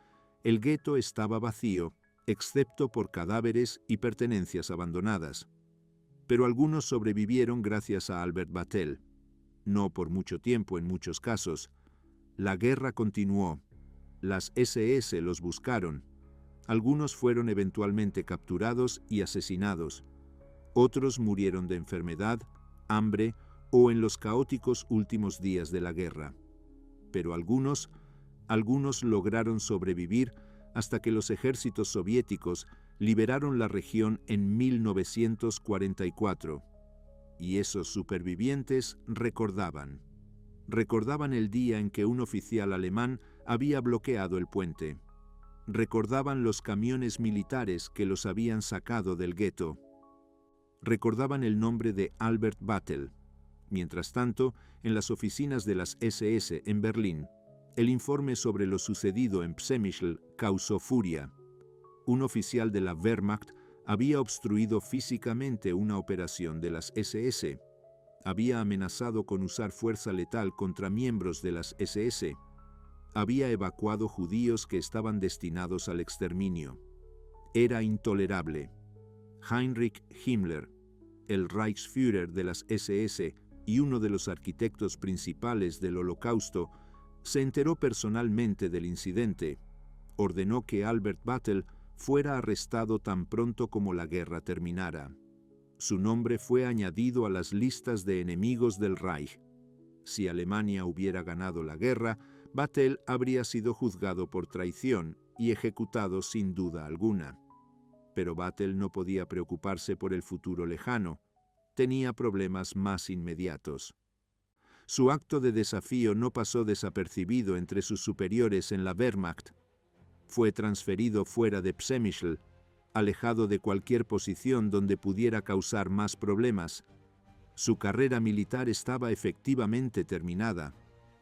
el gueto estaba vacío, excepto por cadáveres y pertenencias abandonadas. Pero algunos sobrevivieron gracias a Albert Bettel. No por mucho tiempo en muchos casos. La guerra continuó. Las SS los buscaron. Algunos fueron eventualmente capturados y asesinados. Otros murieron de enfermedad, hambre o en los caóticos últimos días de la guerra. Pero algunos lograron sobrevivir hasta que los ejércitos soviéticos liberaron la región en 1944. Y esos supervivientes recordaban el día en que un oficial alemán había bloqueado el puente. Recordaban los camiones militares que los habían sacado del gueto. recordaban el nombre de Albert Battel. Mientras tanto, en las oficinas de las SS en Berlín, el informe sobre lo sucedido en Przemyśl causó furia. Un oficial de la Wehrmacht había obstruido físicamente una operación de las SS. Había amenazado con usar fuerza letal contra miembros de las SS. Había evacuado judíos que estaban destinados al exterminio. Era intolerable. Heinrich Himmler, el Reichsführer de las SS y uno de los arquitectos principales del Holocausto, se enteró personalmente del incidente. Ordenó que Albert Battel fuera arrestado tan pronto como la guerra terminara. Su nombre fue añadido a las listas de enemigos del Reich. Si Alemania hubiera ganado la guerra, Battel habría sido juzgado por traición y ejecutado sin duda alguna. Pero Battel no podía preocuparse por el futuro lejano. Tenía problemas más inmediatos. Su acto de desafío no pasó desapercibido entre sus superiores en la Wehrmacht. Fue transferido fuera de Przemyśl, alejado de cualquier posición donde pudiera causar más problemas. Su carrera militar estaba efectivamente terminada.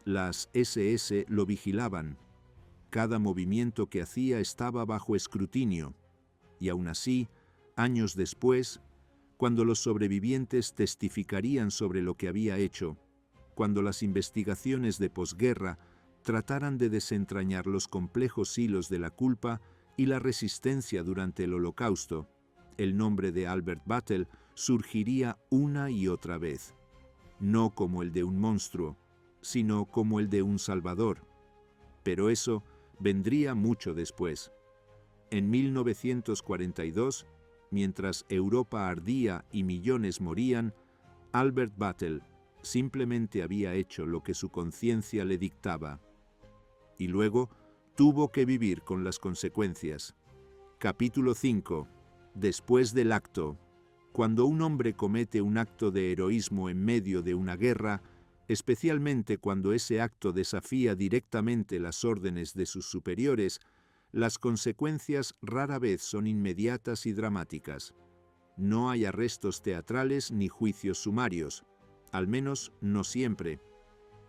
Las SS lo vigilaban. Cada movimiento que hacía estaba bajo escrutinio. Y aún así, años después, cuando los sobrevivientes testificarían sobre lo que había hecho, cuando las investigaciones de posguerra trataran de desentrañar los complejos hilos de la culpa y la resistencia durante el Holocausto, el nombre de Albert Battel surgiría una y otra vez, no como el de un monstruo, sino como el de un salvador. Pero eso vendría mucho después. En 1942, mientras Europa ardía y millones morían, Albert Battel simplemente había hecho lo que su conciencia le dictaba. Y luego tuvo que vivir con las consecuencias. Capítulo 5. Después del acto. Cuando un hombre comete un acto de heroísmo en medio de una guerra, especialmente cuando ese acto desafía directamente las órdenes de sus superiores, las consecuencias rara vez son inmediatas y dramáticas. No hay arrestos teatrales ni juicios sumarios, al menos no siempre.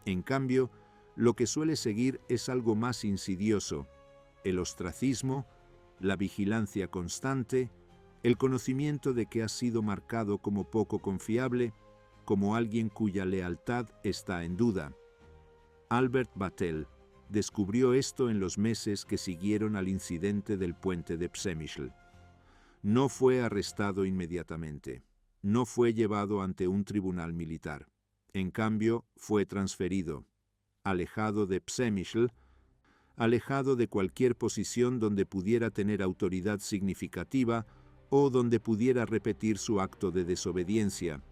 En cambio, lo que suele seguir es algo más insidioso: el ostracismo, la vigilancia constante, el conocimiento de que has sido marcado como poco confiable, como alguien cuya lealtad está en duda. Albert Battel descubrió esto en los meses que siguieron al incidente del puente de Przemyśl. No fue arrestado inmediatamente. No fue llevado ante un tribunal militar. En cambio, fue transferido, alejado de Przemyśl, alejado de cualquier posición donde pudiera tener autoridad significativa o donde pudiera repetir su acto de desobediencia.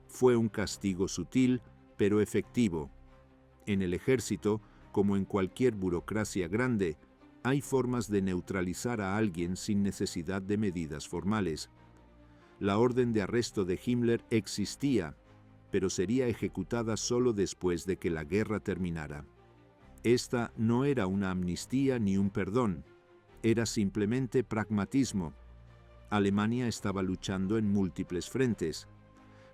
Fue un castigo sutil, pero efectivo. En el ejército, como en cualquier burocracia grande, hay formas de neutralizar a alguien sin necesidad de medidas formales. La orden de arresto de Himmler existía, pero sería ejecutada solo después de que la guerra terminara. Esta no era una amnistía ni un perdón, era simplemente pragmatismo. Alemania estaba luchando en múltiples frentes.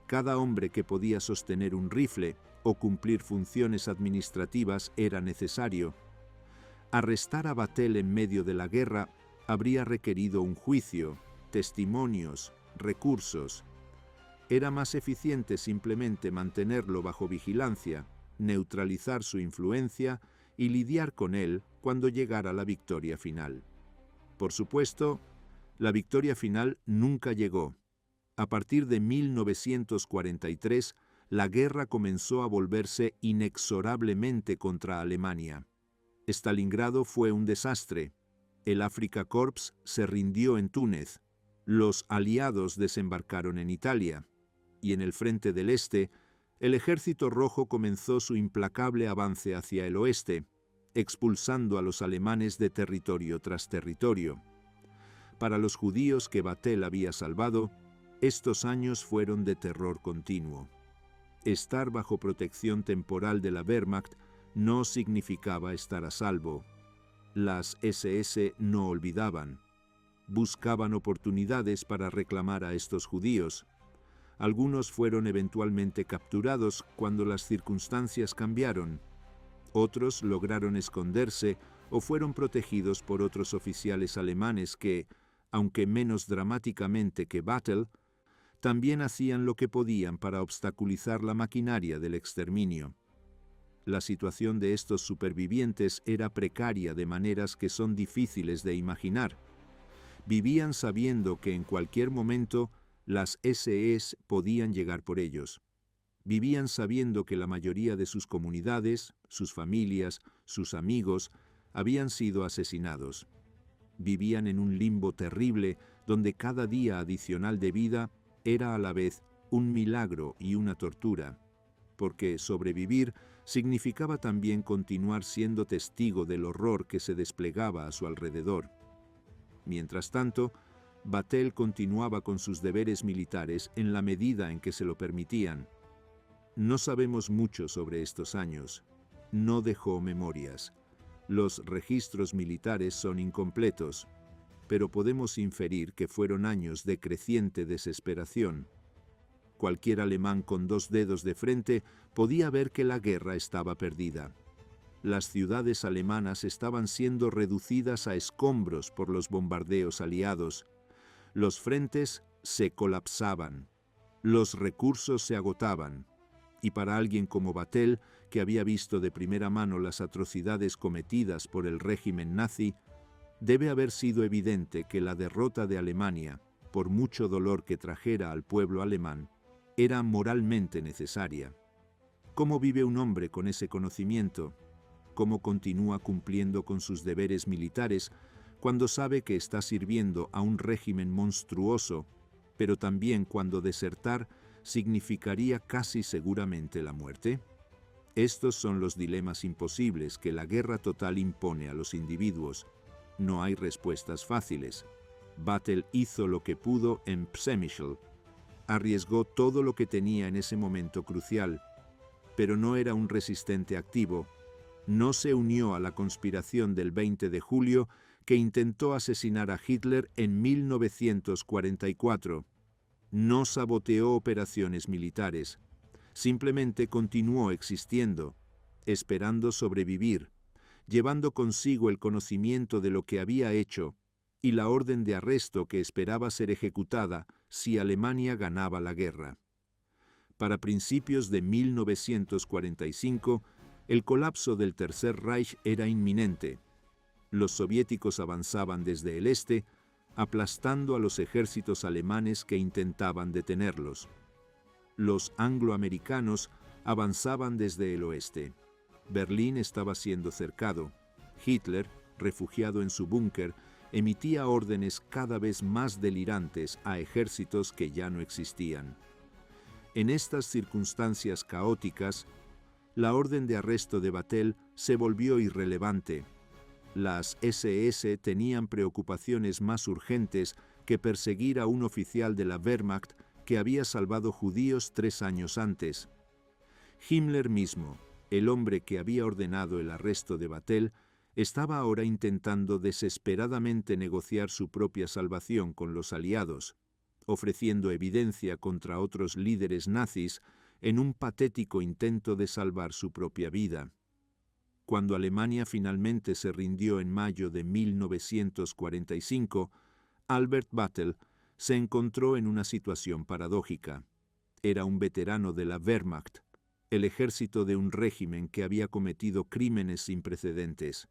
Cada hombre que podía sostener un rifle o cumplir funciones administrativas era necesario. Arrestar a Battel en medio de la guerra habría requerido un juicio, testimonios, recursos. Era más eficiente simplemente mantenerlo bajo vigilancia, neutralizar su influencia y lidiar con él cuando llegara la victoria final. Por supuesto, la victoria final nunca llegó. A partir de 1943, la guerra comenzó a volverse inexorablemente contra Alemania. Stalingrado fue un desastre. El Afrika Korps se rindió en Túnez. Los aliados desembarcaron en Italia. Y en el frente del este, el Ejército Rojo comenzó su implacable avance hacia el oeste, expulsando a los alemanes de territorio tras territorio. Para los judíos que Battel había salvado, estos años fueron de terror continuo. Estar bajo protección temporal de la Wehrmacht no significaba estar a salvo. Las SS no olvidaban. Buscaban oportunidades para reclamar a estos judíos. Algunos fueron eventualmente capturados cuando las circunstancias cambiaron. Otros lograron esconderse o fueron protegidos por otros oficiales alemanes que, aunque menos dramáticamente que Battle, también hacían lo que podían para obstaculizar la maquinaria del exterminio. La situación de estos supervivientes era precaria de maneras que son difíciles de imaginar. Vivían sabiendo que en cualquier momento las SS podían llegar por ellos. Vivían sabiendo que la mayoría de sus comunidades, sus familias, sus amigos, habían sido asesinados. Vivían en un limbo terrible donde cada día adicional de vida era a la vez un milagro y una tortura, porque sobrevivir significaba también continuar siendo testigo del horror que se desplegaba a su alrededor. Mientras tanto, Battelle continuaba con sus deberes militares en la medida en que se lo permitían. No sabemos mucho sobre estos años. No dejó memorias. Los registros militares son incompletos, pero podemos inferir que fueron años de creciente desesperación. Cualquier alemán con 2 dedos de frente podía ver que la guerra estaba perdida. Las ciudades alemanas estaban siendo reducidas a escombros por los bombardeos aliados. Los frentes se colapsaban. Los recursos se agotaban. Y para alguien como Battelle, que había visto de primera mano las atrocidades cometidas por el régimen nazi, debe haber sido evidente que la derrota de Alemania, por mucho dolor que trajera al pueblo alemán, era moralmente necesaria. ¿Cómo vive un hombre con ese conocimiento? ¿Cómo continúa cumpliendo con sus deberes militares cuando sabe que está sirviendo a un régimen monstruoso, pero también cuando desertar significaría casi seguramente la muerte? Estos son los dilemas imposibles que la guerra total impone a los individuos. No hay respuestas fáciles. Battelle hizo lo que pudo en Przemyśl. Arriesgó todo lo que tenía en ese momento crucial, pero no era un resistente activo. No se unió a la conspiración del 20 de julio que intentó asesinar a Hitler en 1944. No saboteó operaciones militares. Simplemente continuó existiendo, esperando sobrevivir, llevando consigo el conocimiento de lo que había hecho y la orden de arresto que esperaba ser ejecutada si Alemania ganaba la guerra. Para principios de 1945, el colapso del Tercer Reich era inminente. Los soviéticos avanzaban desde el este, aplastando a los ejércitos alemanes que intentaban detenerlos. Los angloamericanos avanzaban desde el oeste. Berlín estaba siendo cercado. Hitler, refugiado en su búnker, emitía órdenes cada vez más delirantes a ejércitos que ya no existían. En estas circunstancias caóticas, la orden de arresto de Battelle se volvió irrelevante. Las SS tenían preocupaciones más urgentes que perseguir a un oficial de la Wehrmacht que había salvado judíos 3 años antes. Himmler mismo, el hombre que había ordenado el arresto de Battelle, estaba ahora intentando desesperadamente negociar su propia salvación con los aliados, ofreciendo evidencia contra otros líderes nazis en un patético intento de salvar su propia vida. Cuando Alemania finalmente se rindió en mayo de 1945, Albert Battelle se encontró en una situación paradójica. Era un veterano de la Wehrmacht, el ejército de un régimen que había cometido crímenes sin precedentes.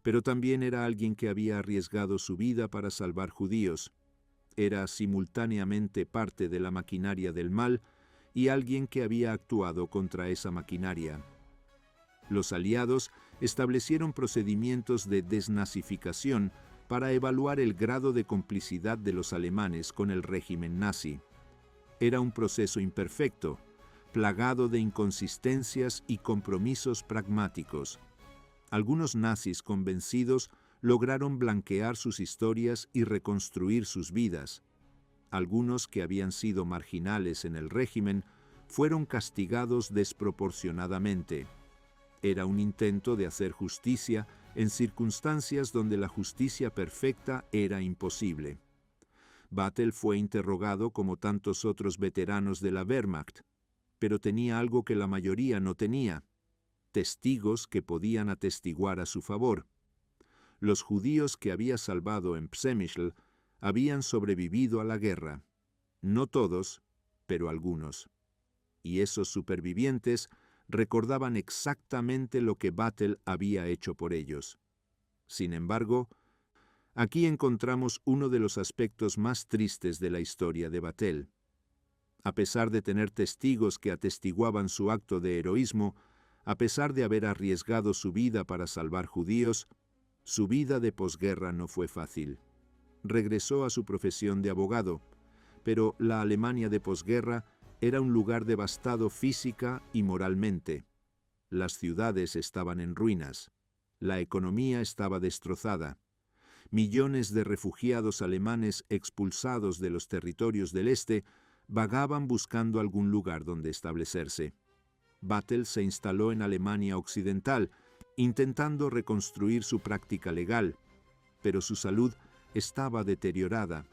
Pero también era alguien que había arriesgado su vida para salvar judíos. Era simultáneamente parte de la maquinaria del mal y alguien que había actuado contra esa maquinaria. Los aliados establecieron procedimientos de desnazificación para evaluar el grado de complicidad de los alemanes con el régimen nazi. Era un proceso imperfecto, plagado de inconsistencias y compromisos pragmáticos. Algunos nazis convencidos lograron blanquear sus historias y reconstruir sus vidas. Algunos que habían sido marginales en el régimen fueron castigados desproporcionadamente. Era un intento de hacer justicia en circunstancias donde la justicia perfecta era imposible. Vattel fue interrogado como tantos otros veteranos de la Wehrmacht, pero tenía algo que la mayoría no tenía: testigos que podían atestiguar a su favor. Los judíos que había salvado en Przemysl habían sobrevivido a la guerra. No todos, pero algunos. Y esos supervivientes recordaban exactamente lo que Vattel había hecho por ellos. Sin embargo, aquí encontramos uno de los aspectos más tristes de la historia de Vattel. A pesar de tener testigos que atestiguaban su acto de heroísmo, a pesar de haber arriesgado su vida para salvar judíos, su vida de posguerra no fue fácil. Regresó a su profesión de abogado, pero la Alemania de posguerra era un lugar devastado física y moralmente. Las ciudades estaban en ruinas. La economía estaba destrozada. Millones de refugiados alemanes expulsados de los territorios del este vagaban buscando algún lugar donde establecerse. Vattel se instaló en Alemania Occidental, intentando reconstruir su práctica legal, pero su salud estaba deteriorada.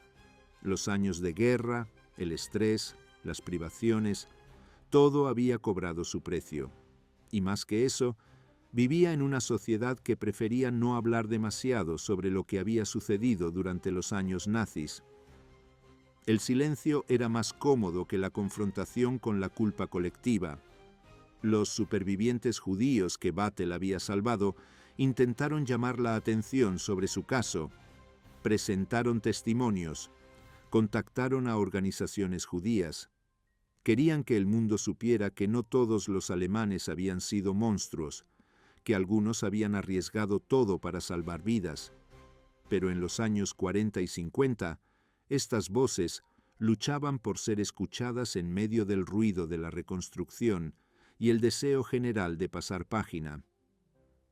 Los años de guerra, el estrés, las privaciones, todo había cobrado su precio. Y más que eso, vivía en una sociedad que prefería no hablar demasiado sobre lo que había sucedido durante los años nazis. El silencio era más cómodo que la confrontación con la culpa colectiva. Los supervivientes judíos que Vattel había salvado intentaron llamar la atención sobre su caso, presentaron testimonios, contactaron a organizaciones judías. Querían que el mundo supiera que no todos los alemanes habían sido monstruos, que algunos habían arriesgado todo para salvar vidas. Pero en los años 40 y 50, estas voces luchaban por ser escuchadas en medio del ruido de la reconstrucción y el deseo general de pasar página.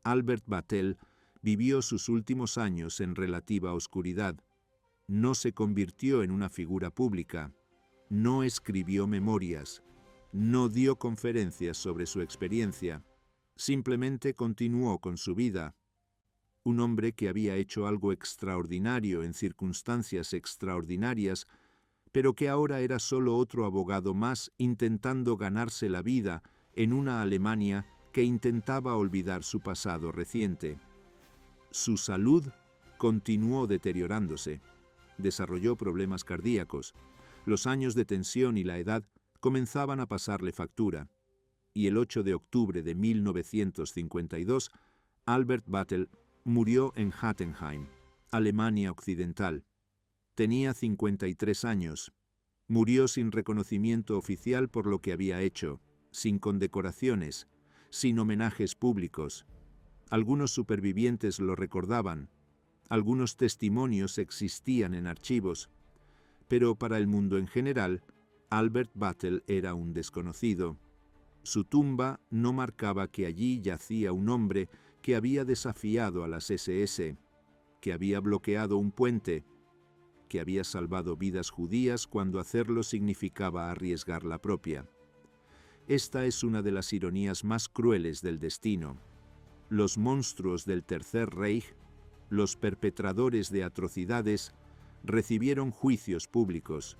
Albert Vattel vivió sus últimos años en relativa oscuridad. No se convirtió en una figura pública, no escribió memorias, no dio conferencias sobre su experiencia, simplemente continuó con su vida. Un hombre que había hecho algo extraordinario en circunstancias extraordinarias, pero que ahora era solo otro abogado más intentando ganarse la vida en una Alemania que intentaba olvidar su pasado reciente. Su salud continuó deteriorándose. Desarrolló problemas cardíacos. Los años de tensión y la edad comenzaban a pasarle factura. Y el 8 de octubre de 1952, Albert Vattel murió en Hattenheim, Alemania Occidental. Tenía 53 años. Murió sin reconocimiento oficial por lo que había hecho, sin condecoraciones, sin homenajes públicos. Algunos supervivientes lo recordaban, algunos testimonios existían en archivos, pero para el mundo en general, Albert Vattel era un desconocido. Su tumba no marcaba que allí yacía un hombre que había desafiado a las SS, que había bloqueado un puente, que había salvado vidas judías cuando hacerlo significaba arriesgar la propia. Esta es una de las ironías más crueles del destino. Los monstruos del Tercer Reich, los perpetradores de atrocidades, recibieron juicios públicos.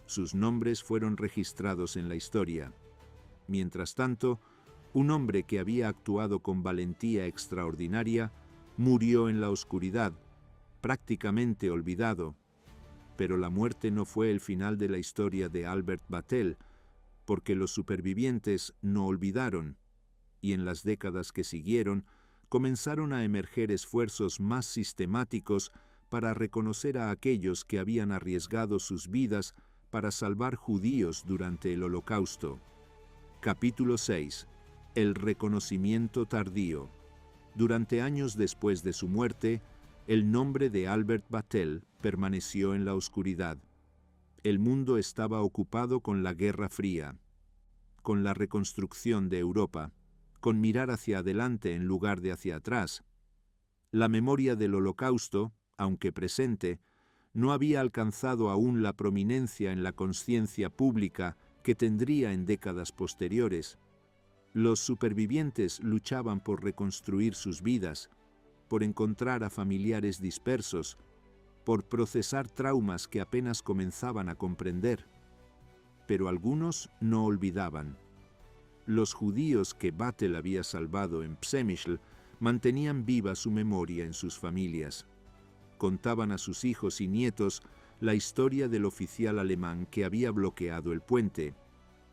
Sus nombres fueron registrados en la historia. Mientras tanto, un hombre que había actuado con valentía extraordinaria murió en la oscuridad, prácticamente olvidado. Pero la muerte no fue el final de la historia de Albert Vattel, porque los supervivientes no olvidaron, y en las décadas que siguieron comenzaron a emerger esfuerzos más sistemáticos para reconocer a aquellos que habían arriesgado sus vidas para salvar judíos durante el Holocausto. Capítulo 6. El reconocimiento tardío. Durante años después de su muerte, el nombre de Albert Vattel permaneció en la oscuridad. El mundo estaba ocupado con la Guerra Fría, con la reconstrucción de Europa, con mirar hacia adelante en lugar de hacia atrás. La memoria del Holocausto, aunque presente, no había alcanzado aún la prominencia en la conciencia pública que tendría en décadas posteriores. Los supervivientes luchaban por reconstruir sus vidas, por encontrar a familiares dispersos, por procesar traumas que apenas comenzaban a comprender. Pero algunos no olvidaban. Los judíos que Battle había salvado en Przemyśl mantenían viva su memoria en sus familias. Contaban a sus hijos y nietos la historia del oficial alemán que había bloqueado el puente,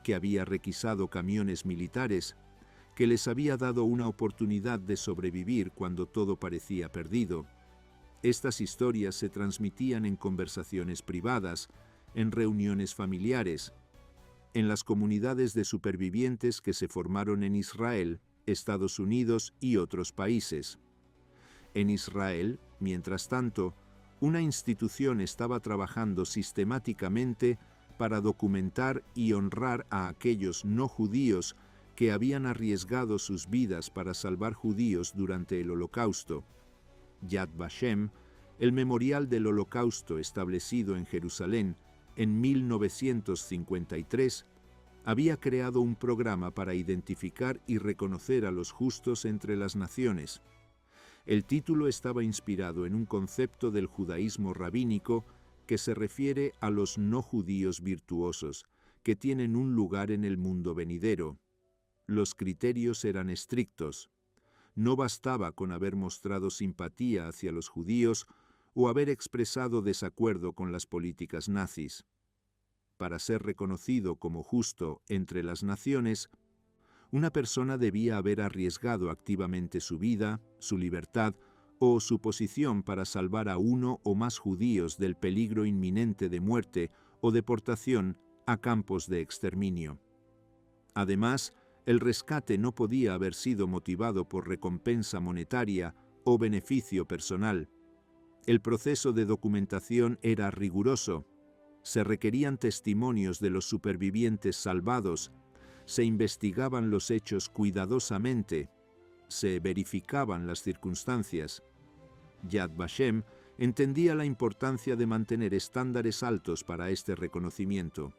que había requisado camiones militares, que les había dado una oportunidad de sobrevivir cuando todo parecía perdido. Estas historias se transmitían en conversaciones privadas, en reuniones familiares, en las comunidades de supervivientes que se formaron en Israel, Estados Unidos y otros países. En Israel, mientras tanto, una institución estaba trabajando sistemáticamente para documentar y honrar a aquellos no judíos que habían arriesgado sus vidas para salvar judíos durante el Holocausto. Yad Vashem, el memorial del Holocausto establecido en Jerusalén en 1953, había creado un programa para identificar y reconocer a los justos entre las naciones. El título estaba inspirado en un concepto del judaísmo rabínico que se refiere a los no judíos virtuosos, que tienen un lugar en el mundo venidero. Los criterios eran estrictos. No bastaba con haber mostrado simpatía hacia los judíos o haber expresado desacuerdo con las políticas nazis. Para ser reconocido como justo entre las naciones, una persona debía haber arriesgado activamente su vida, su libertad o su posición para salvar a uno o más judíos del peligro inminente de muerte o deportación a campos de exterminio. Además, el rescate no podía haber sido motivado por recompensa monetaria o beneficio personal. El proceso de documentación era riguroso. Se requerían testimonios de los supervivientes salvados, se investigaban los hechos cuidadosamente, se verificaban las circunstancias. Yad Vashem entendía la importancia de mantener estándares altos para este reconocimiento.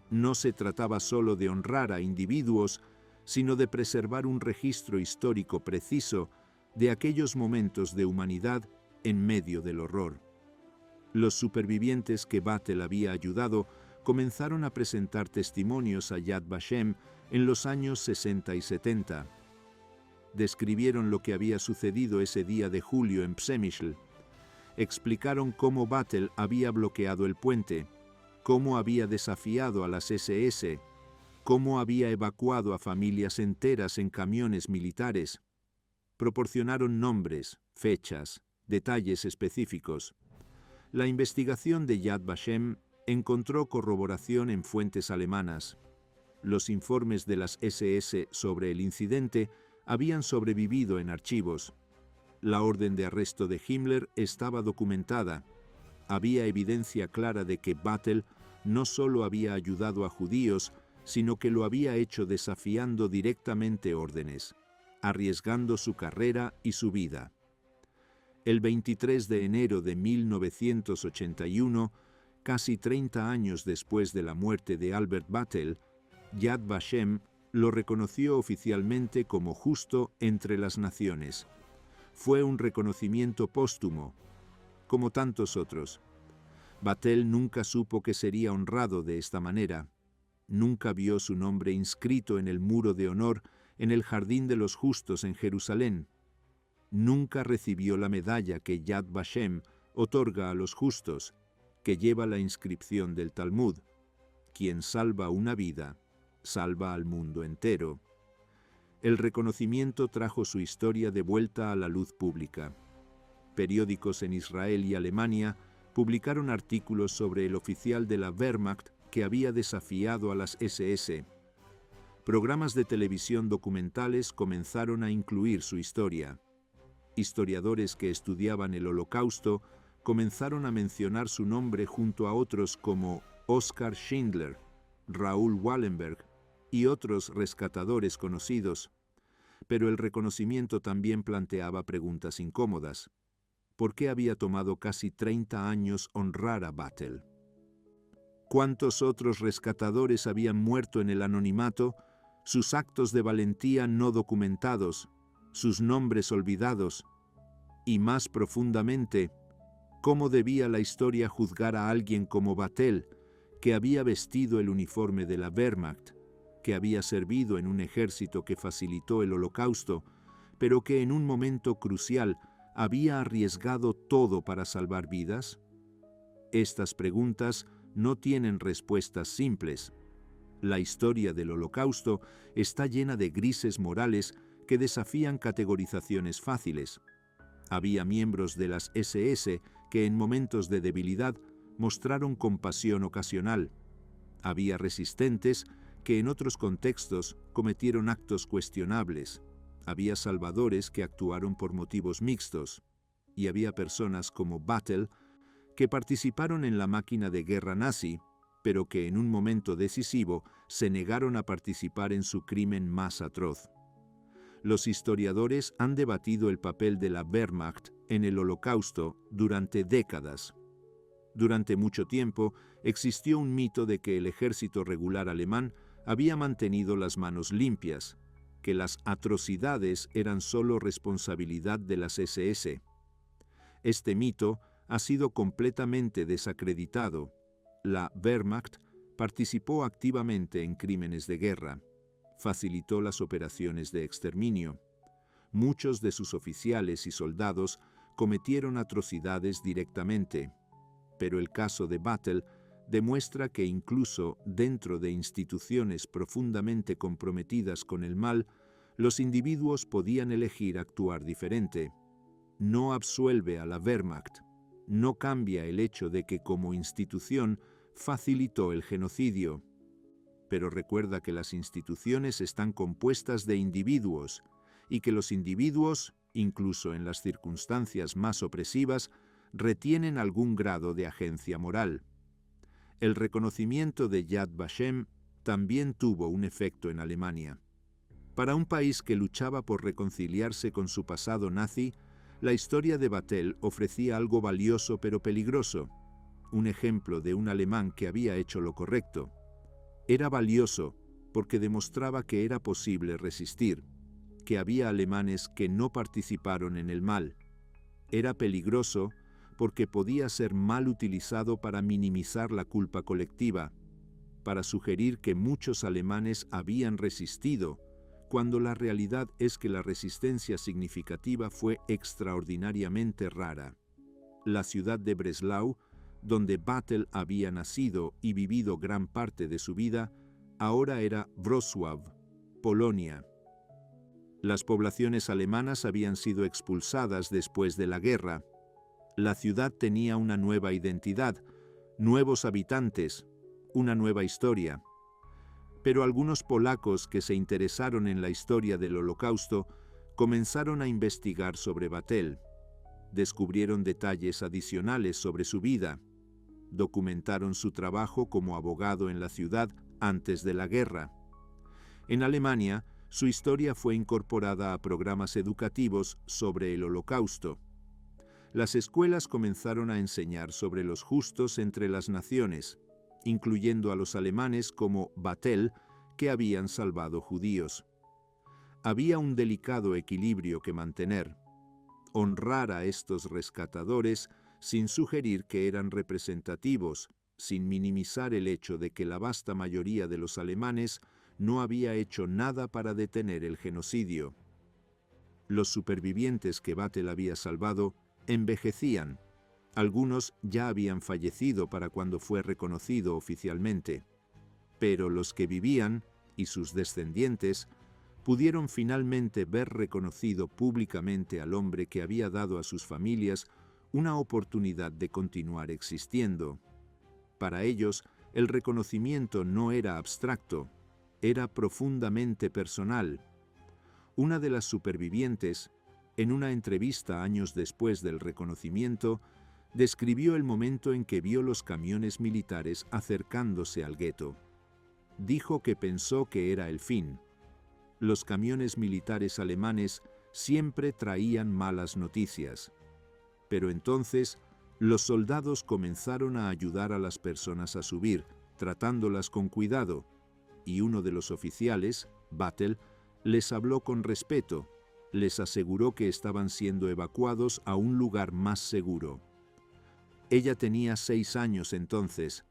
No se trataba solo de honrar a individuos, sino de preservar un registro histórico preciso de aquellos momentos de humanidad en medio del horror. Los supervivientes que Battle había ayudado comenzaron a presentar testimonios a Yad Vashem en los años 60 y 70. Describieron lo que había sucedido ese día de julio en Przemyśl. Explicaron cómo Battle había bloqueado el puente, cómo había desafiado a las SS, cómo había evacuado a familias enteras en camiones militares. Proporcionaron nombres, fechas, detalles específicos. La investigación de Yad Vashem encontró corroboración en fuentes alemanas. Los informes de las SS sobre el incidente habían sobrevivido en archivos. La orden de arresto de Himmler estaba documentada. Había evidencia clara de que Battle no solo había ayudado a judíos, sino que lo había hecho desafiando directamente órdenes, arriesgando su carrera y su vida. El 23 de enero de 1981, casi 30 años después de la muerte de Albert Battle, Yad Vashem lo reconoció oficialmente como justo entre las naciones. Fue un reconocimiento póstumo, como tantos otros. Battle nunca supo que sería honrado de esta manera. Nunca vio su nombre inscrito en el muro de honor en el Jardín de los Justos en Jerusalén. Nunca recibió la medalla que Yad Vashem otorga a los justos, que lleva la inscripción del Talmud: quien salva una vida, salva al mundo entero. El reconocimiento trajo su historia de vuelta a la luz pública. Periódicos en Israel y Alemania publicaron artículos sobre el oficial de la Wehrmacht que había desafiado a las SS. Programas de televisión documentales comenzaron a incluir su historia. Historiadores que estudiaban el Holocausto comenzaron a mencionar su nombre junto a otros como Oskar Schindler, Raoul Wallenberg y otros rescatadores conocidos. Pero el reconocimiento también planteaba preguntas incómodas. ¿Por qué había tomado casi 30 años honrar a Battle? ¿Cuántos otros rescatadores habían muerto en el anonimato, sus actos de valentía no documentados, sus nombres olvidados? Y más profundamente, ¿Cómo debía la historia juzgar a alguien como Batel, que había vestido el uniforme de la Wehrmacht, que había servido en un ejército que facilitó el Holocausto, pero que en un momento crucial había arriesgado todo para salvar vidas? Estas preguntas no tienen respuestas simples. La historia del Holocausto está llena de grises morales que desafían categorizaciones fáciles. Había miembros de las SS que en momentos de debilidad mostraron compasión ocasional. Había resistentes que en otros contextos cometieron actos cuestionables. Había salvadores que actuaron por motivos mixtos. Y había personas como Batel que participaron en la máquina de guerra nazi, pero que en un momento decisivo se negaron a participar en su crimen más atroz. Los historiadores han debatido el papel de la Wehrmacht en el Holocausto durante décadas. Durante mucho tiempo existió un mito de que el ejército regular alemán había mantenido las manos limpias, que las atrocidades eran solo responsabilidad de las SS. Este mito ha sido completamente desacreditado. La Wehrmacht participó activamente en crímenes de guerra, facilitó las operaciones de exterminio. Muchos de sus oficiales y soldados cometieron atrocidades directamente, pero el caso de Batel demuestra que incluso dentro de instituciones profundamente comprometidas con el mal, los individuos podían elegir actuar diferente. No absuelve a la Wehrmacht, no cambia el hecho de que como institución facilitó el genocidio, pero recuerda que las instituciones están compuestas de individuos y que los individuos, incluso en las circunstancias más opresivas, retienen algún grado de agencia moral. El reconocimiento de Yad Vashem también tuvo un efecto en Alemania. Para un país que luchaba por reconciliarse con su pasado nazi, la historia de Batel ofrecía algo valioso pero peligroso, un ejemplo de un alemán que había hecho lo correcto. Era valioso porque demostraba que era posible resistir, que había alemanes que no participaron en el mal. Era peligroso porque podía ser mal utilizado para minimizar la culpa colectiva, para sugerir que muchos alemanes habían resistido, cuando la realidad es que la resistencia significativa fue extraordinariamente rara. La ciudad de Breslau, donde Batel había nacido y vivido gran parte de su vida, ahora era Wrocław, Polonia. Las poblaciones alemanas habían sido expulsadas después de la guerra. La ciudad tenía una nueva identidad, nuevos habitantes, una nueva historia. Pero algunos polacos que se interesaron en la historia del Holocausto comenzaron a investigar sobre Batel. Descubrieron detalles adicionales sobre su vida. Documentaron su trabajo como abogado en la ciudad antes de la guerra. En Alemania, su historia fue incorporada a programas educativos sobre el Holocausto. Las escuelas comenzaron a enseñar sobre los justos entre las naciones, incluyendo a los alemanes como Batel, que habían salvado judíos. Había un delicado equilibrio que mantener: honrar a estos rescatadores sin sugerir que eran representativos, sin minimizar el hecho de que la vasta mayoría de los alemanes no había hecho nada para detener el genocidio. Los supervivientes que Batel había salvado envejecían. Algunos ya habían fallecido para cuando fue reconocido oficialmente. Pero los que vivían, y sus descendientes, pudieron finalmente ver reconocido públicamente al hombre que había dado a sus familias una oportunidad de continuar existiendo. Para ellos, el reconocimiento no era abstracto, era profundamente personal. Una de las supervivientes, en una entrevista años después del reconocimiento, describió el momento en que vio los camiones militares acercándose al gueto. Dijo que pensó que era el fin. Los camiones militares alemanes siempre traían malas noticias. Pero entonces, los soldados comenzaron a ayudar a las personas a subir, tratándolas con cuidado, y uno de los oficiales, Batel, les habló con respeto, les aseguró que estaban siendo evacuados a un lugar más seguro. Ella tenía 6 años entonces.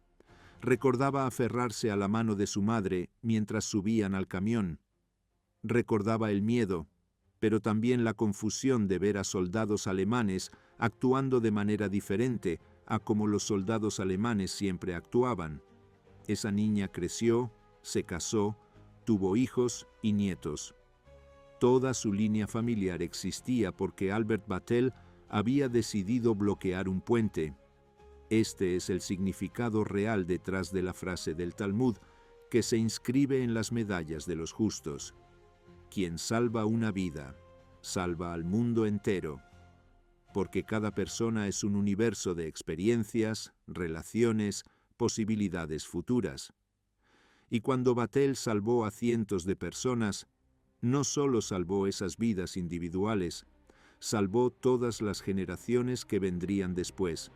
Recordaba aferrarse a la mano de su madre mientras subían al camión. Recordaba el miedo, pero también la confusión de ver a soldados alemanes actuando de manera diferente a como los soldados alemanes siempre actuaban. Esa niña creció, se casó, tuvo hijos y nietos. Toda su línea familiar existía porque Albert Vattel había decidido bloquear un puente. Este es el significado real detrás de la frase del Talmud que se inscribe en las medallas de los justos. Quien salva una vida, salva al mundo entero, porque cada persona es un universo de experiencias, relaciones, posibilidades futuras. Y cuando Vattel salvó a cientos de personas, no solo salvó esas vidas individuales, salvó todas las generaciones que vendrían después.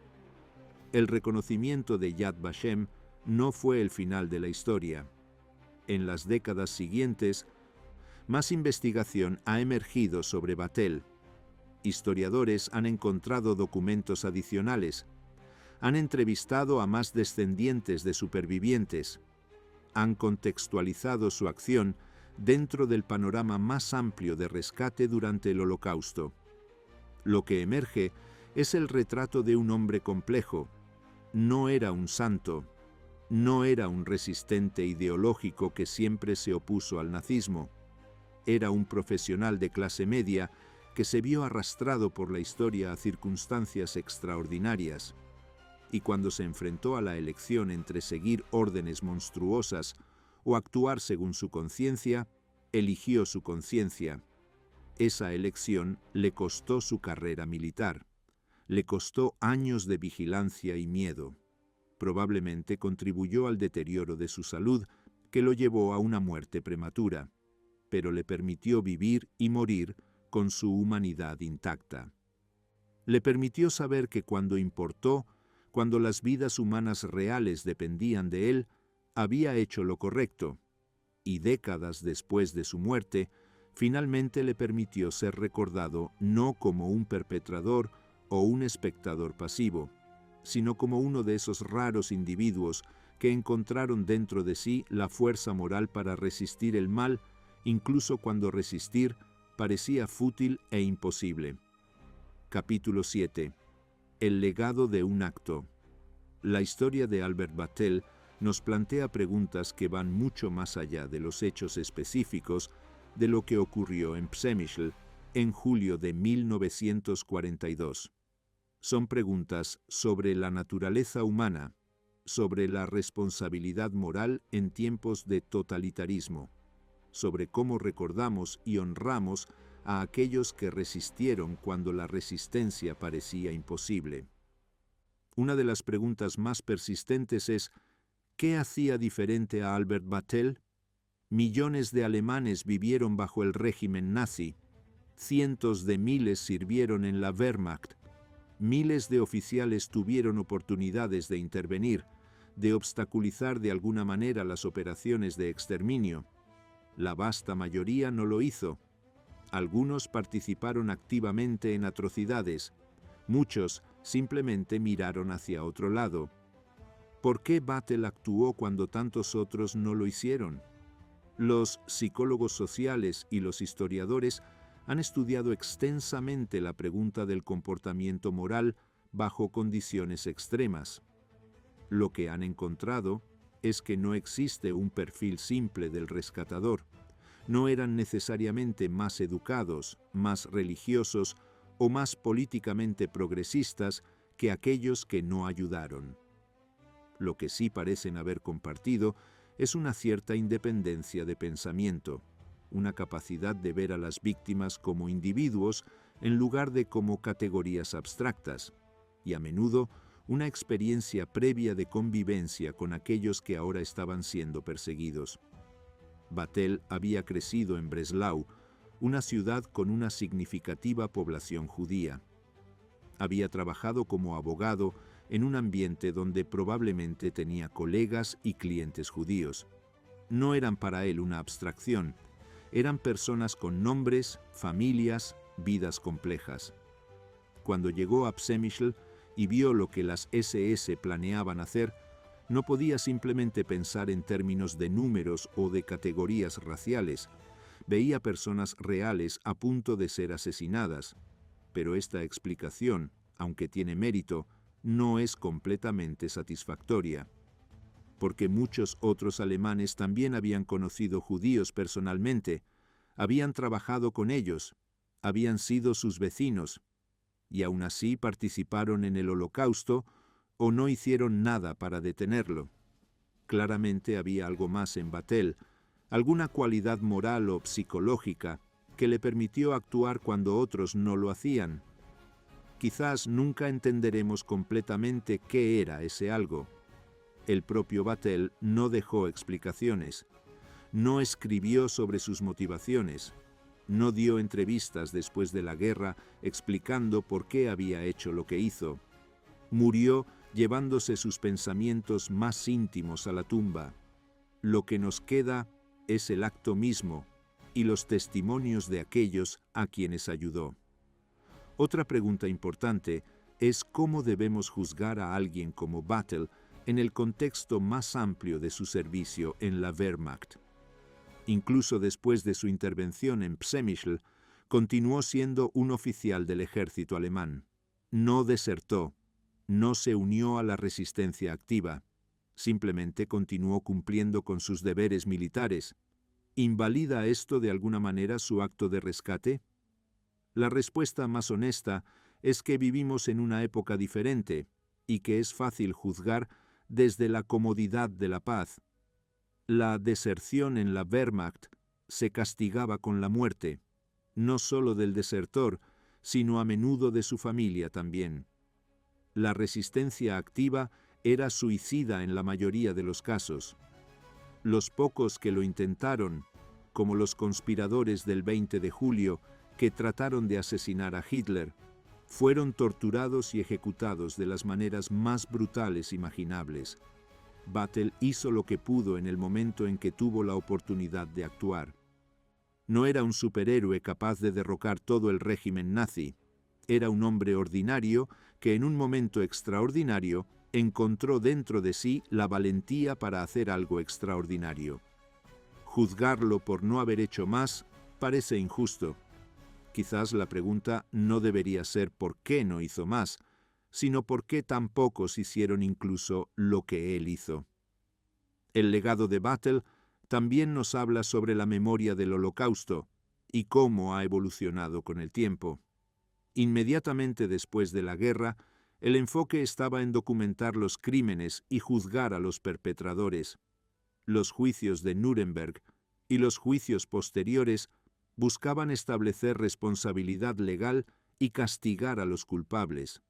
El reconocimiento de Yad Vashem no fue el final de la historia. En las décadas siguientes, más investigación ha emergido sobre Vattel. Historiadores han encontrado documentos adicionales, han entrevistado a más descendientes de supervivientes, han contextualizado su acción dentro del panorama más amplio de rescate durante el Holocausto. Lo que emerge es el retrato de un hombre complejo. No era un santo, no era un resistente ideológico que siempre se opuso al nazismo. Era un profesional de clase media que se vio arrastrado por la historia a circunstancias extraordinarias. Y cuando se enfrentó a la elección entre seguir órdenes monstruosas o actuar según su conciencia, eligió su conciencia. Esa elección le costó su carrera militar. Le costó años de vigilancia y miedo. Probablemente contribuyó al deterioro de su salud, que lo llevó a una muerte prematura, pero le permitió vivir y morir con su humanidad intacta. Le permitió saber que cuando importó, cuando las vidas humanas reales dependían de él, había hecho lo correcto, y décadas después de su muerte, finalmente le permitió ser recordado no como un perpetrador o un espectador pasivo, sino como uno de esos raros individuos que encontraron dentro de sí la fuerza moral para resistir el mal, incluso cuando resistir parecía fútil e imposible. Capítulo 7. El legado de un acto. La historia de Albert Vattel nos plantea preguntas que van mucho más allá de los hechos específicos de lo que ocurrió en Przemyśl en julio de 1942. Son preguntas sobre la naturaleza humana, sobre la responsabilidad moral en tiempos de totalitarismo, sobre cómo recordamos y honramos a aquellos que resistieron cuando la resistencia parecía imposible. Una de las preguntas más persistentes es, ¿qué hacía diferente a Albert Vattel? Millones de alemanes vivieron bajo el régimen nazi, cientos de miles sirvieron en la Wehrmacht, miles de oficiales tuvieron oportunidades de intervenir, de obstaculizar de alguna manera las operaciones de exterminio. La vasta mayoría no lo hizo. Algunos participaron activamente en atrocidades, muchos simplemente miraron hacia otro lado. ¿Por qué Vattel actuó cuando tantos otros no lo hicieron? Los psicólogos sociales y los historiadores han estudiado extensamente la pregunta del comportamiento moral bajo condiciones extremas. Lo que han encontrado es que no existe un perfil simple del rescatador. No eran necesariamente más educados, más religiosos o más políticamente progresistas que aquellos que no ayudaron. Lo que sí parecen haber compartido es una cierta independencia de pensamiento, una capacidad de ver a las víctimas como individuos en lugar de como categorías abstractas, y a menudo una experiencia previa de convivencia con aquellos que ahora estaban siendo perseguidos. Vattel había crecido en Breslau, una ciudad con una significativa población judía. Había trabajado como abogado en un ambiente donde probablemente tenía colegas y clientes judíos. No eran para él una abstracción, eran personas con nombres, familias, vidas complejas. Cuando llegó a Przemyśl y vio lo que las SS planeaban hacer, no podía simplemente pensar en términos de números o de categorías raciales. Veía personas reales a punto de ser asesinadas. Pero esta explicación, aunque tiene mérito, no es completamente satisfactoria. Porque muchos otros alemanes también habían conocido judíos personalmente, habían trabajado con ellos, habían sido sus vecinos, y aún así participaron en el Holocausto o no hicieron nada para detenerlo. Claramente había algo más en Batel, alguna cualidad moral o psicológica que le permitió actuar cuando otros no lo hacían. Quizás nunca entenderemos completamente qué era ese algo. El propio Batel no dejó explicaciones, no escribió sobre sus motivaciones, no dio entrevistas después de la guerra explicando por qué había hecho lo que hizo. Murió llevándose sus pensamientos más íntimos a la tumba. Lo que nos queda es el acto mismo y los testimonios de aquellos a quienes ayudó. Otra pregunta importante es cómo debemos juzgar a alguien como Batel en el contexto más amplio de su servicio en la Wehrmacht. Incluso después de su intervención en Przemysl, continuó siendo un oficial del ejército alemán. No desertó, no se unió a la resistencia activa, simplemente continuó cumpliendo con sus deberes militares. ¿Invalida esto de alguna manera su acto de rescate? La respuesta más honesta es que vivimos en una época diferente y que es fácil juzgar desde la comodidad de la paz. La deserción en la Wehrmacht se castigaba con la muerte, no solo del desertor, sino a menudo de su familia también. La resistencia activa era suicida en la mayoría de los casos. Los pocos que lo intentaron, como los conspiradores del 20 de julio que trataron de asesinar a Hitler, fueron torturados y ejecutados de las maneras más brutales imaginables. Batel hizo lo que pudo en el momento en que tuvo la oportunidad de actuar. No era un superhéroe capaz de derrocar todo el régimen nazi. Era un hombre ordinario que en un momento extraordinario encontró dentro de sí la valentía para hacer algo extraordinario. Juzgarlo por no haber hecho más parece injusto. Quizás la pregunta no debería ser por qué no hizo más, sino por qué tan pocos hicieron incluso lo que él hizo. El legado de Batel también nos habla sobre la memoria del Holocausto y cómo ha evolucionado con el tiempo. Inmediatamente después de la guerra, el enfoque estaba en documentar los crímenes y juzgar a los perpetradores. Los juicios de Nuremberg y los juicios posteriores buscaban establecer responsabilidad legal y castigar a los culpables.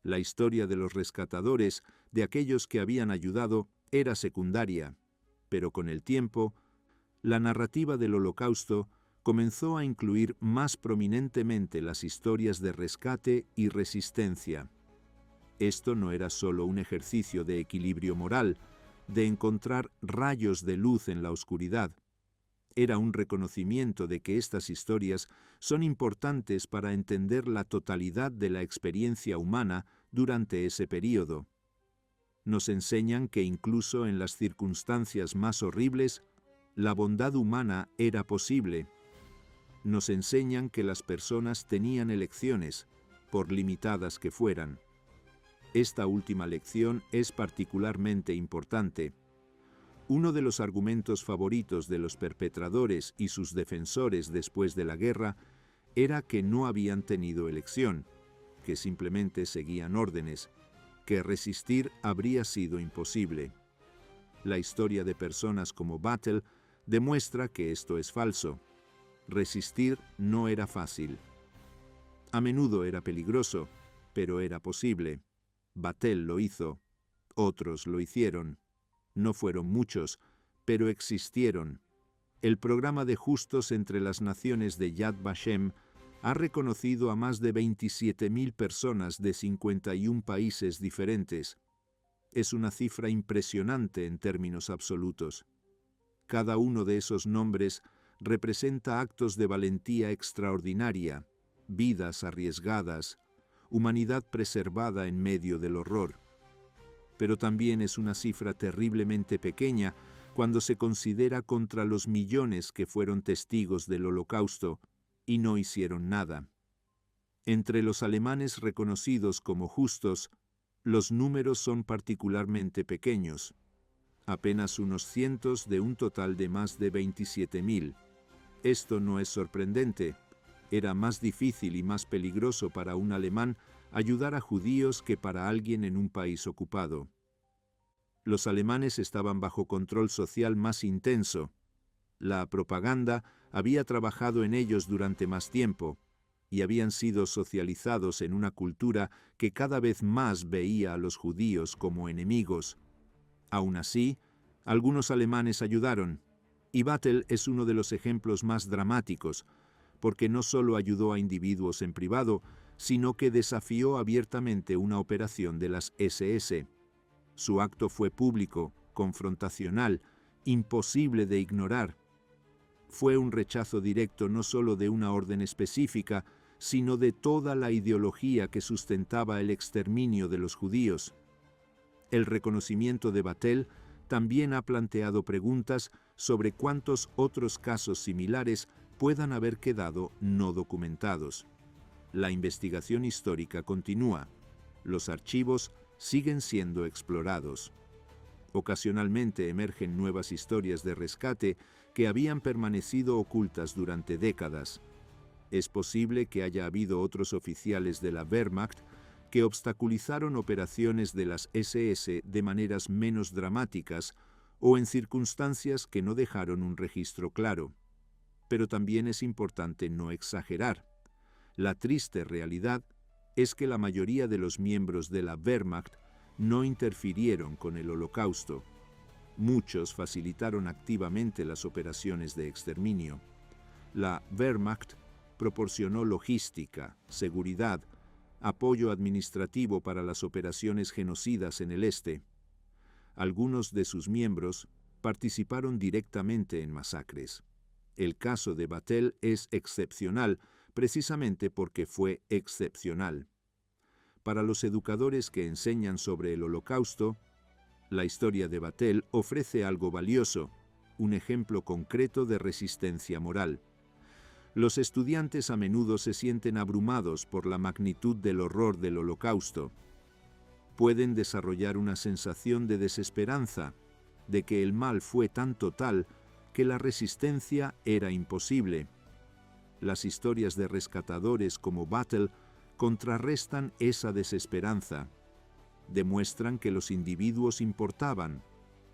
La historia de los rescatadores, de aquellos que habían ayudado, era secundaria, pero con el tiempo, la narrativa del Holocausto comenzó a incluir más prominentemente las historias de rescate y resistencia. Esto no era solo un ejercicio de equilibrio moral, de encontrar rayos de luz en la oscuridad. Era un reconocimiento de que estas historias son importantes para entender la totalidad de la experiencia humana durante ese período. Nos enseñan que incluso en las circunstancias más horribles, la bondad humana era posible. Nos enseñan que las personas tenían elecciones, por limitadas que fueran. Esta última lección es particularmente importante. Uno de los argumentos favoritos de los perpetradores y sus defensores después de la guerra era que no habían tenido elección, que simplemente seguían órdenes, que resistir habría sido imposible. La historia de personas como Batel demuestra que esto es falso. Resistir no era fácil. A menudo era peligroso, pero era posible. Batel lo hizo. Otros lo hicieron. No fueron muchos, pero existieron. El programa de justos entre las naciones de Yad Vashem ha reconocido a más de 27.000 personas de 51 países diferentes. Es una cifra impresionante en términos absolutos. Cada uno de esos nombres representa actos de valentía extraordinaria, vidas arriesgadas, humanidad preservada en medio del horror. Pero también es una cifra terriblemente pequeña cuando se considera contra los millones que fueron testigos del Holocausto y no hicieron nada. Entre los alemanes reconocidos como justos, los números son particularmente pequeños, apenas unos cientos de un total de más de 27.000. Esto no es sorprendente. Era más difícil y más peligroso para un alemán ayudar a judíos que para alguien en un país ocupado. Los alemanes estaban bajo control social más intenso. La propaganda había trabajado en ellos durante más tiempo y habían sido socializados en una cultura que cada vez más veía a los judíos como enemigos. Aún así, algunos alemanes ayudaron, y Vatel es uno de los ejemplos más dramáticos, porque no solo ayudó a individuos en privado, sino que desafió abiertamente una operación de las SS. Su acto fue público, confrontacional, imposible de ignorar. Fue un rechazo directo no solo de una orden específica, sino de toda la ideología que sustentaba el exterminio de los judíos. El reconocimiento de Vatel también ha planteado preguntas sobre cuántos otros casos similares puedan haber quedado no documentados. La investigación histórica continúa. Los archivos siguen siendo explorados. Ocasionalmente emergen nuevas historias de rescate que habían permanecido ocultas durante décadas. Es posible que haya habido otros oficiales de la Wehrmacht que obstaculizaron operaciones de las SS de maneras menos dramáticas o en circunstancias que no dejaron un registro claro. Pero también es importante no exagerar. La triste realidad es que la mayoría de los miembros de la Wehrmacht no interfirieron con el Holocausto. Muchos facilitaron activamente las operaciones de exterminio. La Wehrmacht proporcionó logística, seguridad, apoyo administrativo para las operaciones genocidas en el este. Algunos de sus miembros participaron directamente en masacres. El caso de Vatel es excepcional, precisamente porque fue excepcional. Para los educadores que enseñan sobre el Holocausto, la historia de Vatel ofrece algo valioso, un ejemplo concreto de resistencia moral. Los estudiantes a menudo se sienten abrumados por la magnitud del horror del Holocausto. Pueden desarrollar una sensación de desesperanza, de que el mal fue tan total que la resistencia era imposible. Las historias de rescatadores como Vatel contrarrestan esa desesperanza. Demuestran que los individuos importaban,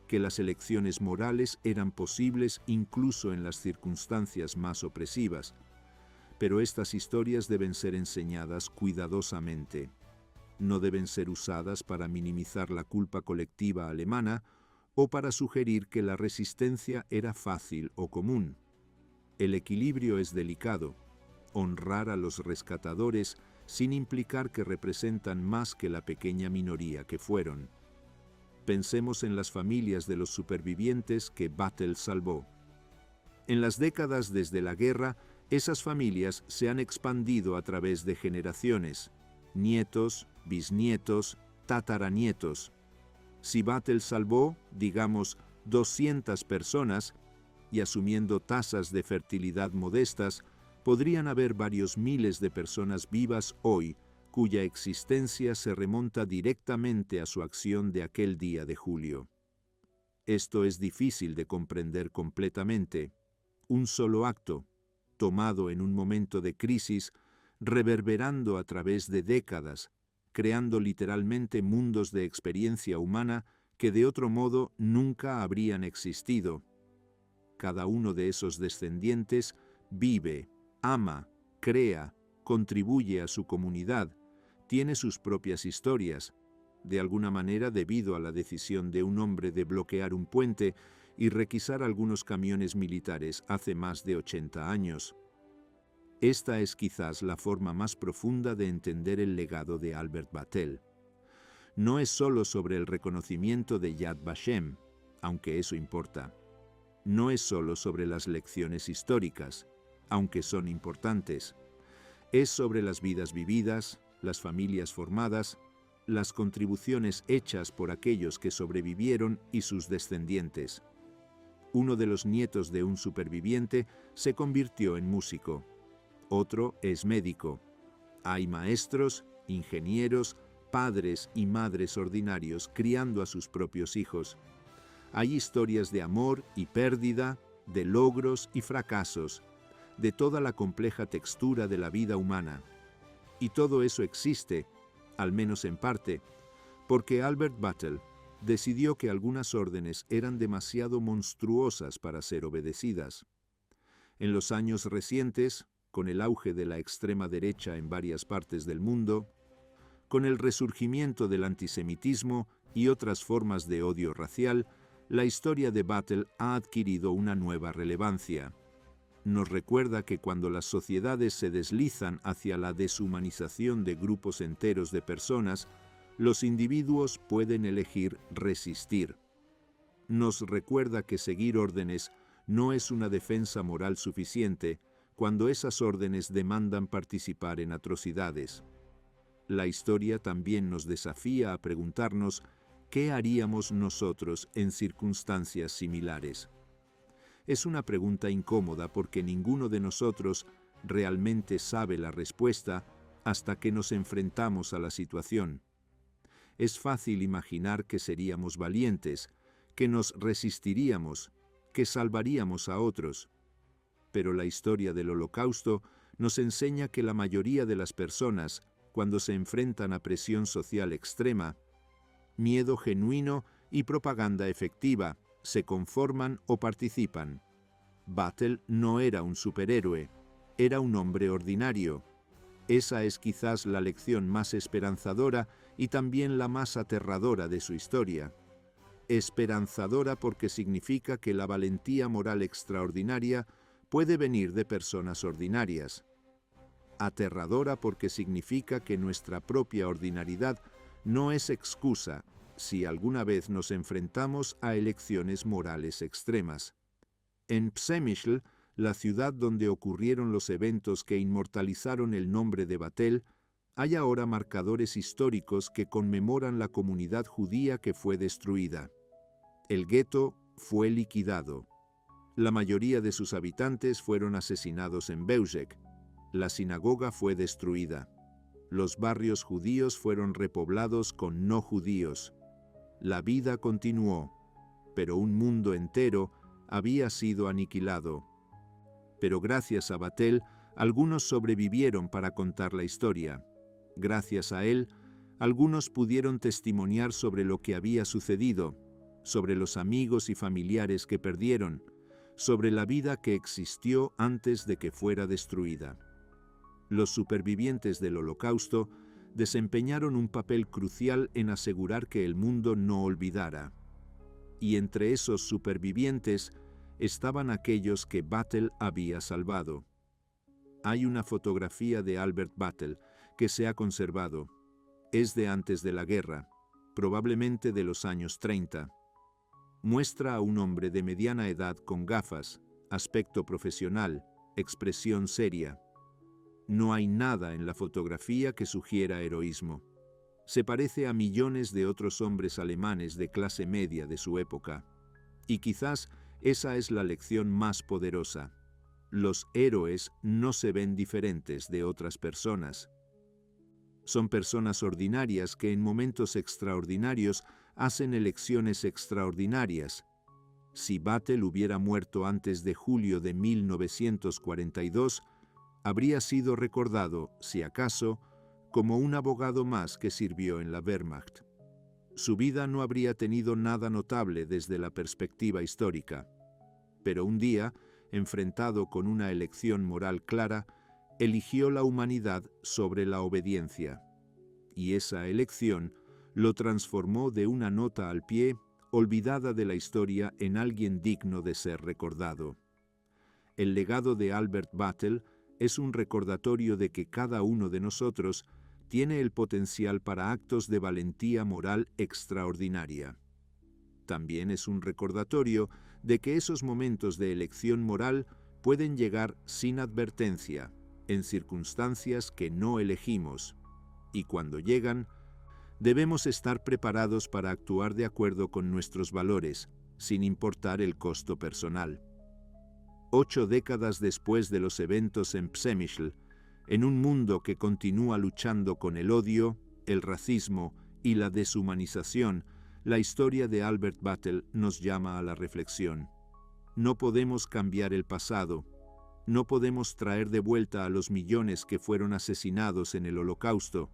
que las elecciones morales eran posibles incluso en las circunstancias más opresivas. Pero estas historias deben ser enseñadas cuidadosamente. No deben ser usadas para minimizar la culpa colectiva alemana o para sugerir que la resistencia era fácil o común. El equilibrio es delicado. Honrar a los rescatadores sin implicar que representan más que la pequeña minoría que fueron. Pensemos en las familias de los supervivientes que Vatel salvó. En las décadas desde la guerra, esas familias se han expandido a través de generaciones, nietos, bisnietos, tataranietos. Si Vatel salvó, digamos, 200 personas, y asumiendo tasas de fertilidad modestas, podrían haber varios miles de personas vivas hoy, cuya existencia se remonta directamente a su acción de aquel día de julio. Esto es difícil de comprender completamente. Un solo acto, tomado en un momento de crisis, reverberando a través de décadas, creando literalmente mundos de experiencia humana que de otro modo nunca habrían existido. Cada uno de esos descendientes vive, ama, crea, contribuye a su comunidad, tiene sus propias historias, de alguna manera debido a la decisión de un hombre de bloquear un puente y requisar algunos camiones militares hace más de 80 años. Esta es quizás la forma más profunda de entender el legado de Albert Vatel. No es solo sobre el reconocimiento de Yad Vashem, aunque eso importa. No es solo sobre las lecciones históricas, aunque son importantes. Es sobre las vidas vividas, las familias formadas, las contribuciones hechas por aquellos que sobrevivieron y sus descendientes. Uno de los nietos de un superviviente se convirtió en músico. Otro es médico. Hay maestros, ingenieros, padres y madres ordinarios criando a sus propios hijos. Hay historias de amor y pérdida, de logros y fracasos, de toda la compleja textura de la vida humana. Y todo eso existe, al menos en parte, porque Albert Battle decidió que algunas órdenes eran demasiado monstruosas para ser obedecidas. En los años recientes, con el auge de la extrema derecha en varias partes del mundo, con el resurgimiento del antisemitismo y otras formas de odio racial, la historia de Battle ha adquirido una nueva relevancia. Nos recuerda que cuando las sociedades se deslizan hacia la deshumanización de grupos enteros de personas, los individuos pueden elegir resistir. Nos recuerda que seguir órdenes no es una defensa moral suficiente cuando esas órdenes demandan participar en atrocidades. La historia también nos desafía a preguntarnos ¿qué haríamos nosotros en circunstancias similares? Es una pregunta incómoda porque ninguno de nosotros realmente sabe la respuesta hasta que nos enfrentamos a la situación. Es fácil imaginar que seríamos valientes, que nos resistiríamos, que salvaríamos a otros. Pero la historia del Holocausto nos enseña que la mayoría de las personas, cuando se enfrentan a presión social extrema, miedo genuino y propaganda efectiva, se conforman o participan. Battle no era un superhéroe, era un hombre ordinario. Esa es quizás la lección más esperanzadora y también la más aterradora de su historia. Esperanzadora porque significa que la valentía moral extraordinaria puede venir de personas ordinarias. Aterradora porque significa que nuestra propia ordinariedad no es excusa si alguna vez nos enfrentamos a elecciones morales extremas. En Przemyśl, la ciudad donde ocurrieron los eventos que inmortalizaron el nombre de Batel, hay ahora marcadores históricos que conmemoran la comunidad judía que fue destruida. El gueto fue liquidado. La mayoría de sus habitantes fueron asesinados en Bełżec. La sinagoga fue destruida. Los barrios judíos fueron repoblados con no judíos. La vida continuó, pero un mundo entero había sido aniquilado. Pero gracias a Batel, algunos sobrevivieron para contar la historia. Gracias a él, algunos pudieron testimoniar sobre lo que había sucedido, sobre los amigos y familiares que perdieron, sobre la vida que existió antes de que fuera destruida. Los supervivientes del Holocausto desempeñaron un papel crucial en asegurar que el mundo no olvidara. Y entre esos supervivientes estaban aquellos que Battle había salvado. Hay una fotografía de Albert Battle que se ha conservado. Es de antes de la guerra, probablemente de los años 30. Muestra a un hombre de mediana edad con gafas, aspecto profesional, expresión seria. No hay nada en la fotografía que sugiera heroísmo. Se parece a millones de otros hombres alemanes de clase media de su época. Y quizás esa es la lección más poderosa. Los héroes no se ven diferentes de otras personas. Son personas ordinarias que en momentos extraordinarios hacen elecciones extraordinarias. Si Battle hubiera muerto antes de julio de 1942, habría sido recordado, si acaso, como un abogado más que sirvió en la Wehrmacht. Su vida no habría tenido nada notable desde la perspectiva histórica. Pero un día, enfrentado con una elección moral clara, eligió la humanidad sobre la obediencia. Y esa elección lo transformó de una nota al pie, olvidada de la historia, en alguien digno de ser recordado. El legado de Albert Battle es un recordatorio de que cada uno de nosotros tiene el potencial para actos de valentía moral extraordinaria. También es un recordatorio de que esos momentos de elección moral pueden llegar sin advertencia, en circunstancias que no elegimos. y cuando llegan, debemos estar preparados para actuar de acuerdo con nuestros valores, sin importar el costo personal. 8 décadas después de los eventos en Przemyśl, en un mundo que continúa luchando con el odio, el racismo y la deshumanización, la historia de Albert Battle nos llama a la reflexión. No podemos cambiar el pasado, no podemos traer de vuelta a los millones que fueron asesinados en el Holocausto,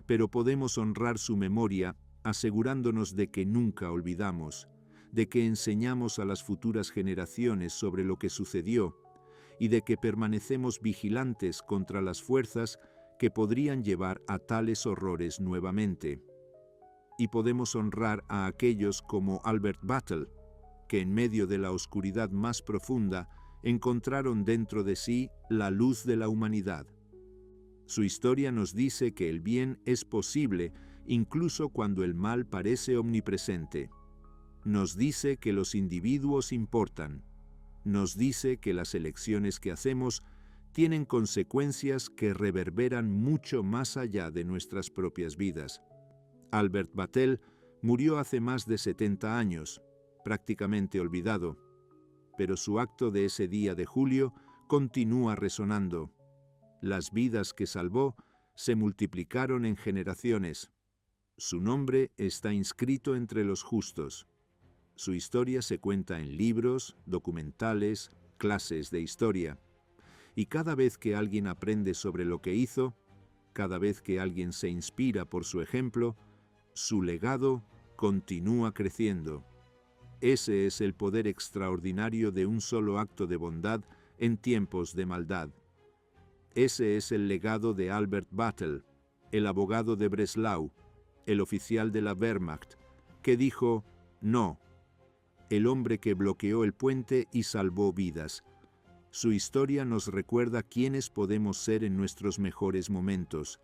pero podemos honrar su memoria asegurándonos de que nunca olvidamos, de que enseñamos a las futuras generaciones sobre lo que sucedió y de que permanecemos vigilantes contra las fuerzas que podrían llevar a tales horrores nuevamente. Y podemos honrar a aquellos como Albert Battle, que en medio de la oscuridad más profunda encontraron dentro de sí la luz de la humanidad. Su historia nos dice que el bien es posible incluso cuando el mal parece omnipresente. Nos dice que los individuos importan. Nos dice que las elecciones que hacemos tienen consecuencias que reverberan mucho más allá de nuestras propias vidas. Albert Battle murió hace más de 70 años, prácticamente olvidado, pero su acto de ese día de julio continúa resonando. Las vidas que salvó se multiplicaron en generaciones. Su nombre está inscrito entre los justos. Su historia se cuenta en libros, documentales, clases de historia. Y cada vez que alguien aprende sobre lo que hizo, cada vez que alguien se inspira por su ejemplo, su legado continúa creciendo. Ese es el poder extraordinario de un solo acto de bondad en tiempos de maldad. Ese es el legado de Albert Battle, el abogado de Breslau, el oficial de la Wehrmacht, que dijo no, el hombre que bloqueó el puente y salvó vidas. Su historia nos recuerda quiénes podemos ser en nuestros mejores momentos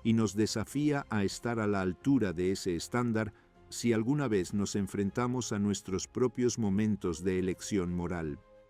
y nos desafía a estar a la altura de ese estándar si alguna vez nos enfrentamos a nuestros propios momentos de elección moral.